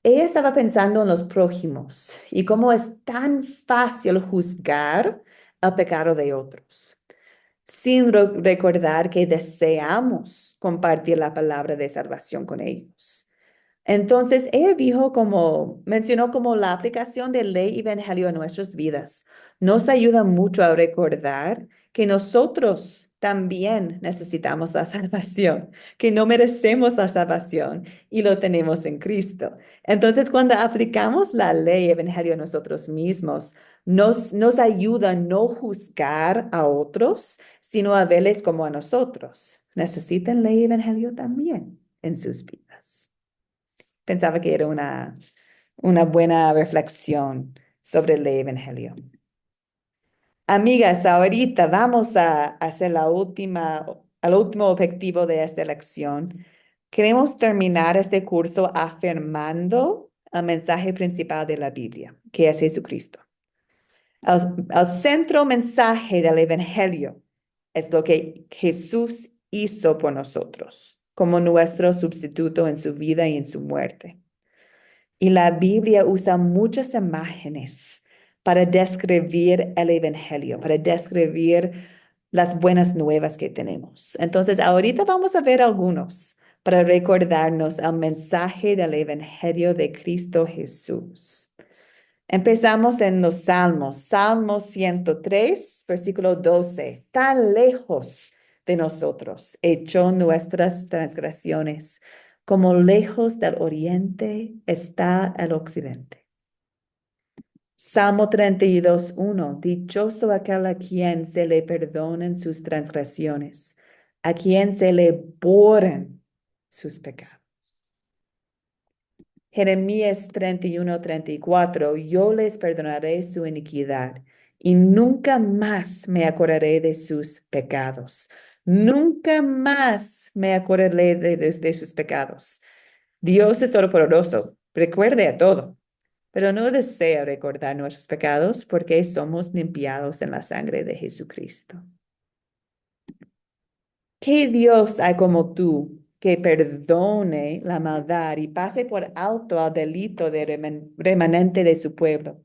Ella estaba pensando en los prójimos y cómo es tan fácil juzgar el pecado de otros, sin recordar que deseamos compartir la palabra de salvación con ellos. Entonces, ella mencionó como la aplicación de ley y evangelio en nuestras vidas nos ayuda mucho a recordar que nosotros también necesitamos la salvación, que no merecemos la salvación y lo tenemos en Cristo. Entonces, cuando aplicamos la ley evangelio a nosotros mismos, nos ayuda a no juzgar a otros, sino a verles como a nosotros. Necesitan ley evangelio también en sus vidas. Pensaba que era una buena reflexión sobre el evangelio. Amigas, ahorita vamos a hacer el último objetivo de esta lección. Queremos terminar este curso afirmando el mensaje principal de la Biblia, que es Jesucristo. El centro mensaje del Evangelio es lo que Jesús hizo por nosotros, como nuestro sustituto en su vida y en su muerte. Y la Biblia usa muchas imágenes para describir el Evangelio, para describir las buenas nuevas que tenemos. Entonces, ahorita vamos a ver algunos para recordarnos el mensaje del Evangelio de Cristo Jesús. Empezamos en los Salmos. Salmo 103, versículo 12. Tan lejos de nosotros echó nuestras transgresiones, como lejos del oriente está el occidente. Salmo 32, 1. Dichoso aquel a quien se le perdonen sus transgresiones, a quien se le borren sus pecados. Jeremías 31, 34. Yo les perdonaré su iniquidad y nunca más me acordaré de sus pecados. Nunca más me acordaré de sus pecados. Dios es todopoderoso, recuerde a todo, pero no desea recordar nuestros pecados porque somos limpiados en la sangre de Jesucristo. ¿Qué Dios hay como tú que perdone la maldad y pase por alto al delito de remanente de su pueblo?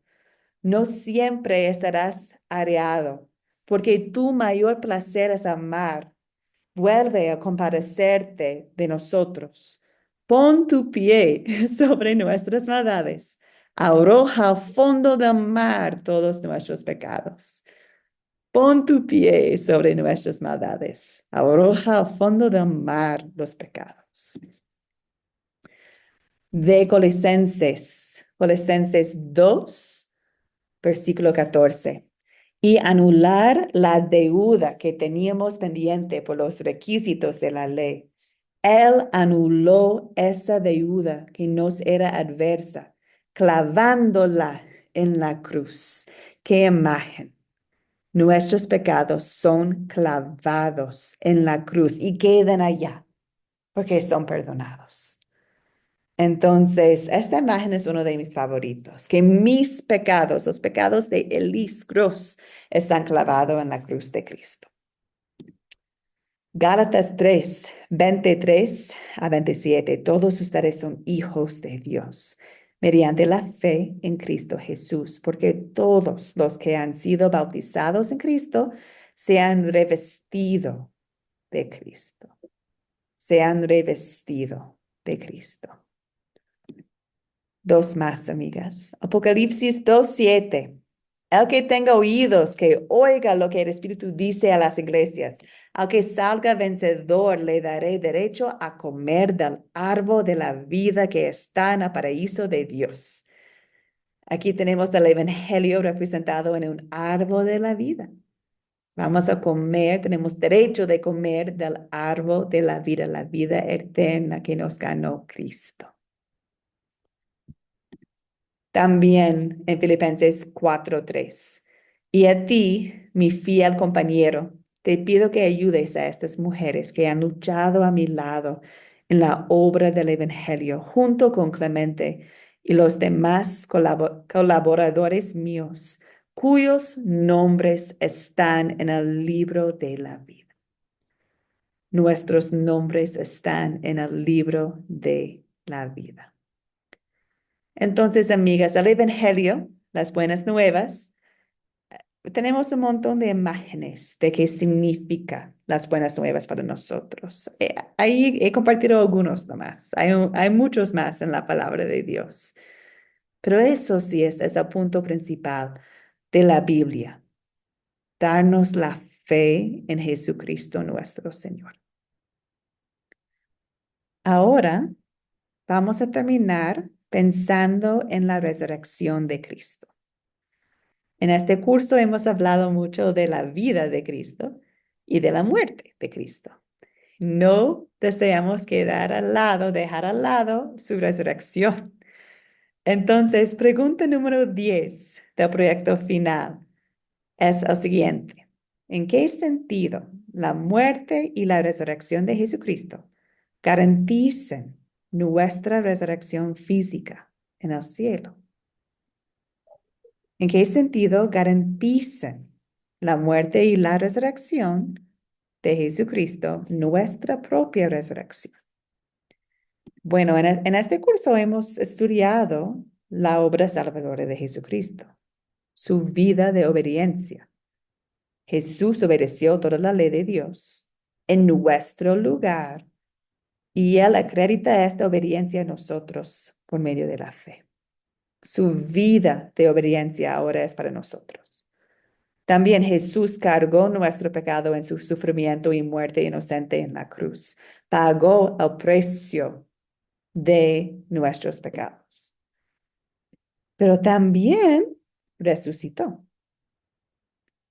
No siempre estarás areado, porque tu mayor placer es amar. Vuelve a compadecerte de nosotros. Pon tu pie sobre nuestras maldades. Arroja al fondo del mar todos nuestros pecados. Pon tu pie sobre nuestras maldades. Arroja al fondo del mar los pecados. De Colosenses 2, versículo 14. Y anular la deuda que teníamos pendiente por los requisitos de la ley. Él anuló esa deuda que nos era adversa, clavándola en la cruz. ¡Qué imagen! Nuestros pecados son clavados en la cruz y quedan allá porque son perdonados. Entonces, esta imagen es uno de mis favoritos, que mis pecados, los pecados de Elis Cruz, están clavados en la cruz de Cristo. Gálatas 3, 23 a 27. Todos ustedes son hijos de Dios mediante la fe en Cristo Jesús, porque todos los que han sido bautizados en Cristo se han revestido de Cristo. Se han revestido de Cristo. Dos más, amigas. Apocalipsis 2:7. El que tenga oídos, que oiga lo que el Espíritu dice a las iglesias. Al que salga vencedor, le daré derecho a comer del árbol de la vida que está en el paraíso de Dios. Aquí tenemos el Evangelio representado en un árbol de la vida. Vamos a comer, tenemos derecho de comer del árbol de la vida eterna que nos ganó Cristo. También en Filipenses 4:3. Y a ti, mi fiel compañero, te pido que ayudes a estas mujeres que han luchado a mi lado en la obra del Evangelio, junto con Clemente y los demás colaboradores míos, cuyos nombres están en el libro de la vida. Nuestros nombres están en el libro de la vida. Entonces, amigas, el Evangelio, las buenas nuevas, tenemos un montón de imágenes de qué significa las buenas nuevas para nosotros. Ahí he compartido algunos nomás. Hay muchos más en la palabra de Dios. Pero eso sí es el punto principal de la Biblia. Darnos la fe en Jesucristo nuestro Señor. Ahora vamos a terminar pensando en la resurrección de Cristo. En este curso hemos hablado mucho de la vida de Cristo y de la muerte de Cristo. No deseamos dejar al lado su resurrección. Entonces, pregunta número 10 del proyecto final es el siguiente. ¿En qué sentido la muerte y la resurrección de Jesucristo garantizan nuestra resurrección física en el cielo? ¿En qué sentido garantizan la muerte y la resurrección de Jesucristo nuestra propia resurrección? Bueno, en este curso hemos estudiado la obra salvadora de Jesucristo, su vida de obediencia. Jesús obedeció toda la ley de Dios en nuestro lugar y Él acredita esta obediencia a nosotros por medio de la fe. Su vida de obediencia ahora es para nosotros. También Jesús cargó nuestro pecado en su sufrimiento y muerte inocente en la cruz. Pagó el precio de nuestros pecados. Pero también resucitó.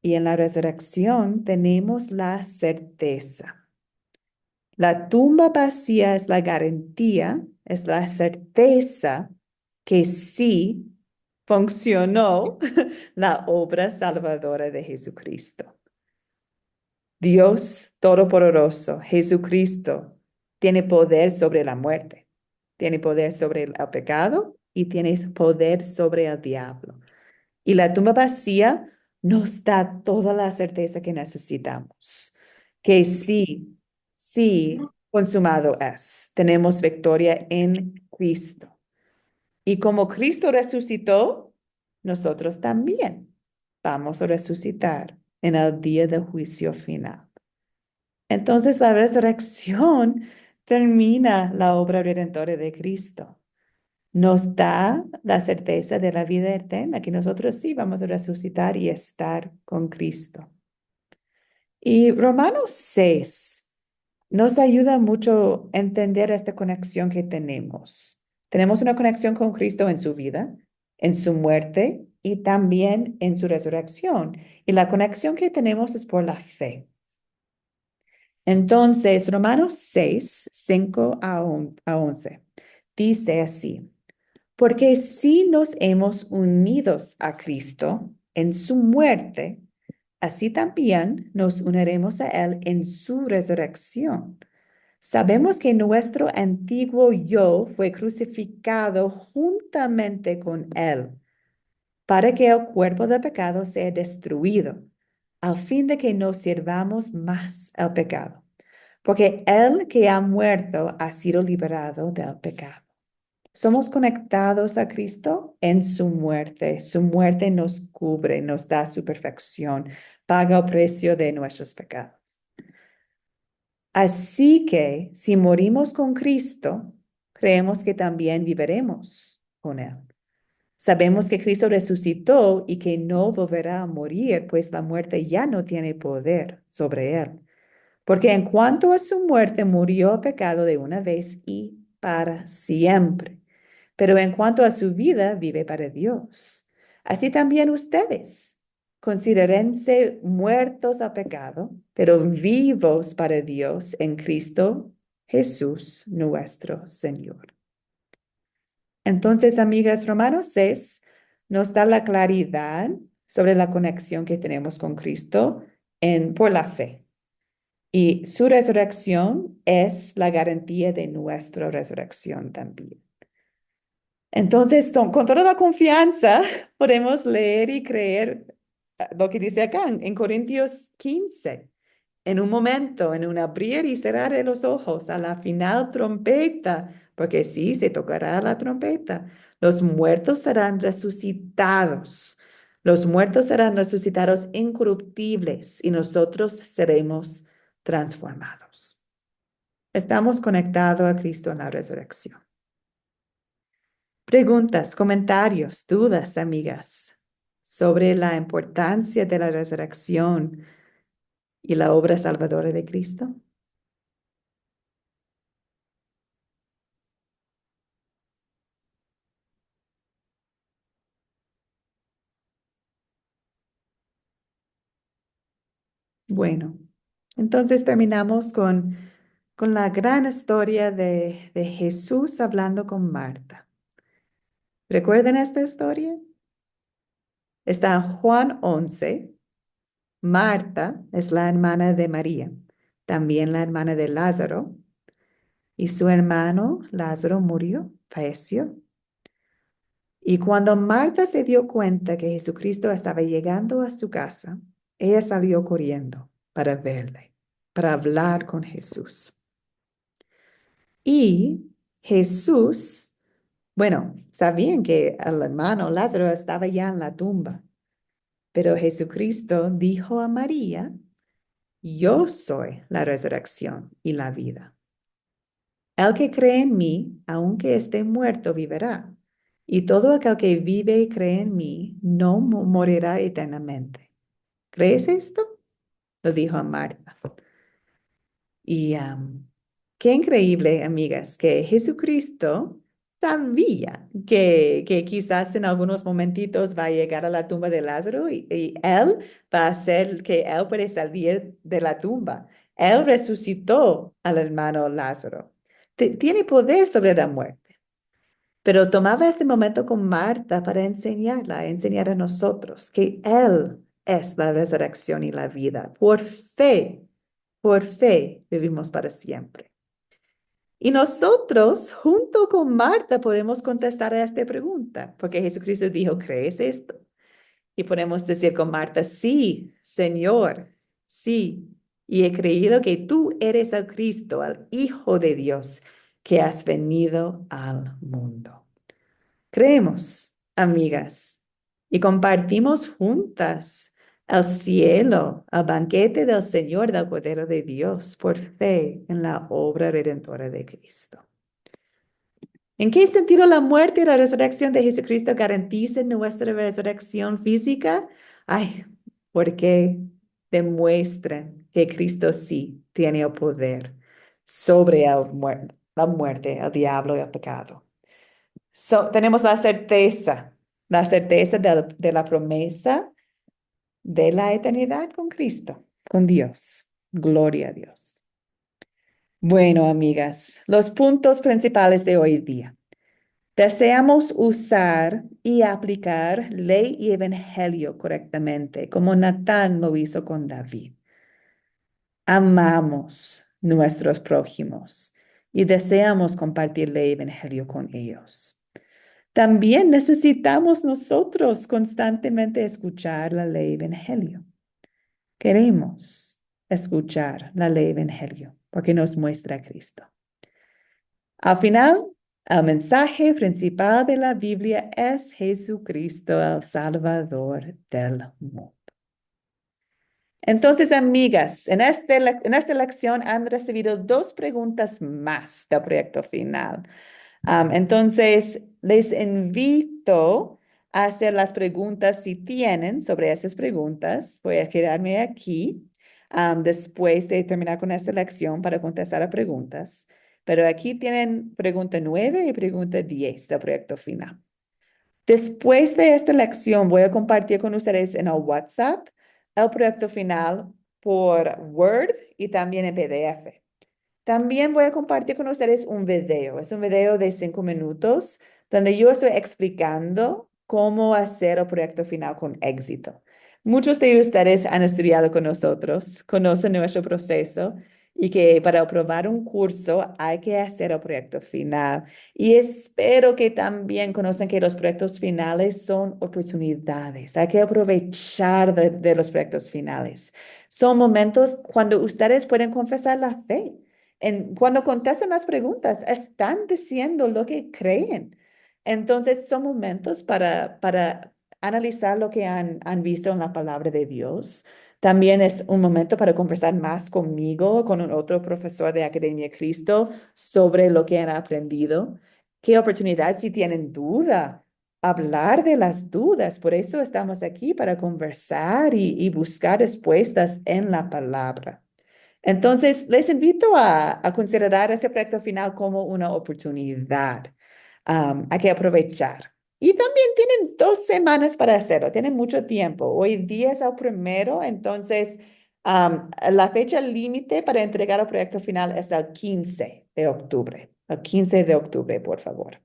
Y en la resurrección tenemos la certeza. La tumba vacía es la garantía, es la certeza que sí funcionó la obra salvadora de Jesucristo. Dios Todopoderoso, Jesucristo, tiene poder sobre la muerte, tiene poder sobre el pecado y tiene poder sobre el diablo. Y la tumba vacía nos da toda la certeza que necesitamos, que sí, consumado es. Tenemos victoria en Cristo. Y como Cristo resucitó, nosotros también vamos a resucitar en el día del juicio final. Entonces la resurrección termina la obra redentora de Cristo. Nos da la certeza de la vida eterna, que nosotros sí vamos a resucitar y estar con Cristo. Y Romanos 6 nos ayuda mucho a entender esta conexión que tenemos. Tenemos una conexión con Cristo en su vida, en su muerte y también en su resurrección. Y la conexión que tenemos es por la fe. Entonces, Romanos 6, 5 a 11, dice así. Porque si nos hemos unidos a Cristo en su muerte, así también nos uniremos a Él en su resurrección. Sabemos que nuestro antiguo yo fue crucificado juntamente con Él, para que el cuerpo del pecado sea destruido, al fin de que no sirvamos más al pecado. Porque el que ha muerto ha sido liberado del pecado. Somos conectados a Cristo en su muerte. Su muerte nos cubre, nos da su perfección, paga el precio de nuestros pecados. Así que si morimos con Cristo, creemos que también viviremos con Él. Sabemos que Cristo resucitó y que no volverá a morir, pues la muerte ya no tiene poder sobre Él. Porque en cuanto a su muerte, murió el pecado de una vez y para siempre. Pero en cuanto a su vida, vive para Dios. Así también ustedes. Considérense muertos al pecado, pero vivos para Dios en Cristo Jesús nuestro Señor. Entonces, amigas, Romanos 6 nos da la claridad sobre la conexión que tenemos con Cristo por la fe. Y su resurrección es la garantía de nuestra resurrección también. Entonces, con toda la confianza, podemos leer y creer lo que dice acá en Corintios 15. En un momento, en un abrir y cerrar de los ojos, a la final trompeta, porque sí, se tocará la trompeta, los muertos serán resucitados. Los muertos serán resucitados incorruptibles y nosotros seremos transformados. Estamos conectados a Cristo en la resurrección. Preguntas, comentarios, dudas, amigas, sobre la importancia de la resurrección y la obra salvadora de Cristo? Bueno, entonces terminamos con la gran historia de Jesús hablando con Marta. ¿Recuerdan esta historia? Está en Juan 11. Marta es la hermana de María, también la hermana de Lázaro, y su hermano Lázaro murió, falleció. Y cuando Marta se dio cuenta que Jesucristo estaba llegando a su casa, ella salió corriendo para verle, para hablar con Jesús. Y Jesús, bueno, sabían que el hermano Lázaro estaba ya en la tumba, pero Jesucristo dijo a María: yo soy la resurrección y la vida. El que cree en mí, aunque esté muerto, vivirá. Y todo aquel que vive y cree en mí, no morirá eternamente. ¿Crees esto? Lo dijo a Marta. Y qué increíble, amigas, que Jesucristo sabía que quizás en algunos momentitos va a llegar a la tumba de Lázaro y Él va a hacer que Él puede salir de la tumba. Él resucitó al hermano Lázaro. Tiene poder sobre la muerte. Pero tomaba este momento con Marta para enseñarla, enseñar a nosotros que Él es la resurrección y la vida. Por fe vivimos para siempre. Y nosotros, junto con Marta, podemos contestar a esta pregunta, porque Jesucristo dijo: ¿crees esto? Y podemos decir con Marta: sí, Señor, sí. Y he creído que tú eres el Cristo, el Hijo de Dios, que has venido al mundo. Creemos, amigas, y compartimos juntas el cielo, el banquete del Señor, del Cordero de Dios, por fe en la obra redentora de Cristo. ¿En qué sentido la muerte y la resurrección de Jesucristo garantizan nuestra resurrección física? Ay, porque demuestran que Cristo sí tiene el poder sobre la muerte, el diablo y el pecado. Tenemos la certeza de la promesa de la eternidad con Cristo, con Dios. Gloria a Dios. Bueno, amigas, los puntos principales de hoy día. Deseamos usar y aplicar ley y evangelio correctamente, como Natán lo hizo con David. Amamos nuestros prójimos y deseamos compartir ley y evangelio con ellos. También necesitamos nosotros constantemente escuchar la ley evangelio. Queremos escuchar la ley evangelio porque nos muestra a Cristo. Al final, el mensaje principal de la Biblia es Jesucristo, el Salvador del mundo. Entonces, amigas, en esta lección han recibido 2 preguntas más del proyecto final. Entonces, les invito a hacer las preguntas si tienen sobre esas preguntas. Voy a quedarme aquí después de terminar con esta lección para contestar a preguntas. Pero aquí tienen pregunta 9 y pregunta 10 del proyecto final. Después de esta lección, voy a compartir con ustedes en el WhatsApp el proyecto final por Word y también en PDF. También voy a compartir con ustedes un video. Es un video de 5 minutos donde yo estoy explicando cómo hacer el proyecto final con éxito. Muchos de ustedes han estudiado con nosotros, conocen nuestro proceso y que para aprobar un curso hay que hacer el proyecto final. Y espero que también conozcan que los proyectos finales son oportunidades. Hay que aprovechar de los proyectos finales. Son momentos cuando ustedes pueden confesar la fe. Cuando contestan las preguntas, están diciendo lo que creen. Entonces, son momentos para analizar lo que han visto en la palabra de Dios. También es un momento para conversar más conmigo, con un otro profesor de Academia Cristo, sobre lo que han aprendido. Qué oportunidad si tienen duda hablar de las dudas. Por eso estamos aquí para conversar y buscar respuestas en la palabra. Entonces, les invito a considerar ese proyecto final como una oportunidad. Hay que aprovechar. Y también tienen 2 semanas para hacerlo, tienen mucho tiempo. Hoy día es el primero, entonces la fecha límite para entregar el proyecto final es el 15 de octubre. El 15 de octubre, por favor.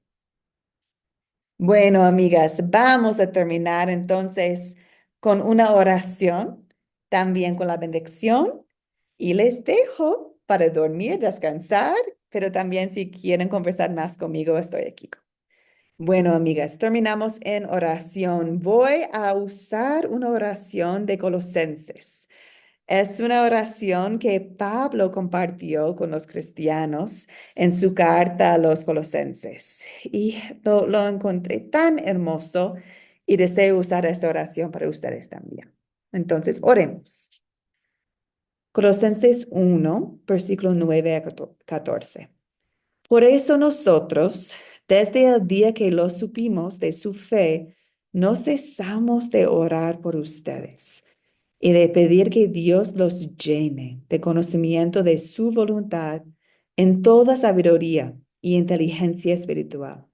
Bueno, amigas, vamos a terminar entonces con una oración, también con la bendición, y les dejo para dormir, descansar, pero también si quieren conversar más conmigo, estoy aquí. Bueno, amigas, terminamos en oración. Voy a usar una oración de Colosenses. Es una oración que Pablo compartió con los cristianos en su carta a los Colosenses. Y lo encontré tan hermoso y deseo usar esta oración para ustedes también. Entonces, oremos. Colosenses 1, versículo 9 a 14. Por eso nosotros, desde el día que lo supimos de su fe, no cesamos de orar por ustedes y de pedir que Dios los llene de conocimiento de su voluntad en toda sabiduría y inteligencia espiritual,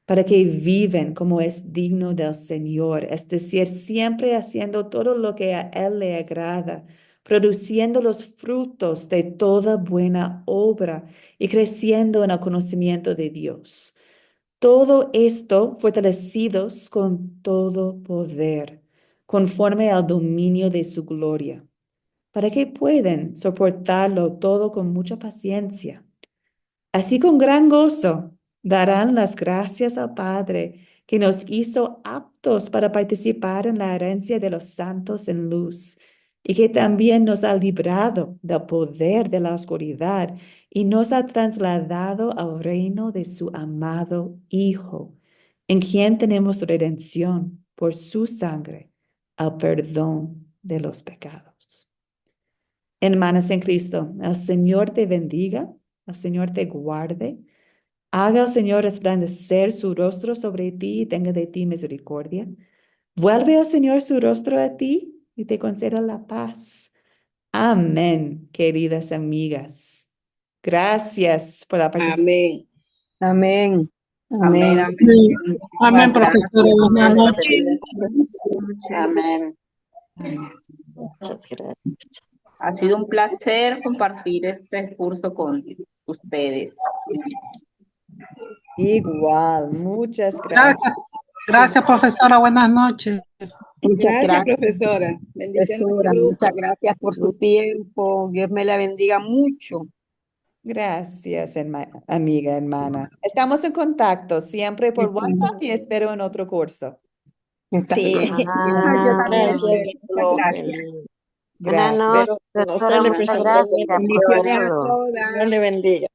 para que viven como es digno del Señor, es decir, siempre haciendo todo lo que a Él le agrada, produciendo los frutos de toda buena obra y creciendo en el conocimiento de Dios. Todo esto fortalecidos con todo poder, conforme al dominio de su gloria, para que puedan soportarlo todo con mucha paciencia. Así con gran gozo darán las gracias al Padre que nos hizo aptos para participar en la herencia de los santos en luz y que también nos ha librado del poder de la oscuridad y nos ha trasladado al reino de su amado Hijo, en quien tenemos redención por su sangre, al perdón de los pecados. Hermanas en Cristo, el Señor te bendiga, el Señor te guarde, haga el Señor resplandecer su rostro sobre ti y tenga de ti misericordia. Vuelve el Señor su rostro a ti y te conceda la paz. Amén, queridas amigas. Gracias por la participación. Amén. Amén. Amén. Sí. Amén, Muchas gracias, profesora. Buenas profesora. noches. Amén. Muchas gracias. Ha sido un placer compartir este curso con ustedes. Igual, muchas gracias. Gracias. Gracias, profesora. Buenas noches. Muchas Gracias, gracias, profesora. Bendiciones al profesora. grupo. Muchas gracias por su tiempo. Dios me la bendiga mucho. Gracias, amiga, hermana. Estamos en contacto siempre por WhatsApp y espero en otro curso. Está Sí, bien. Yo también Gracias. espero. Dios Muchas lo gracias. bendiga. buenas Gracias. noches, Pero doctora, solo muchas presentó gracias por bendiciones a todo. todas. Dios le bendiga.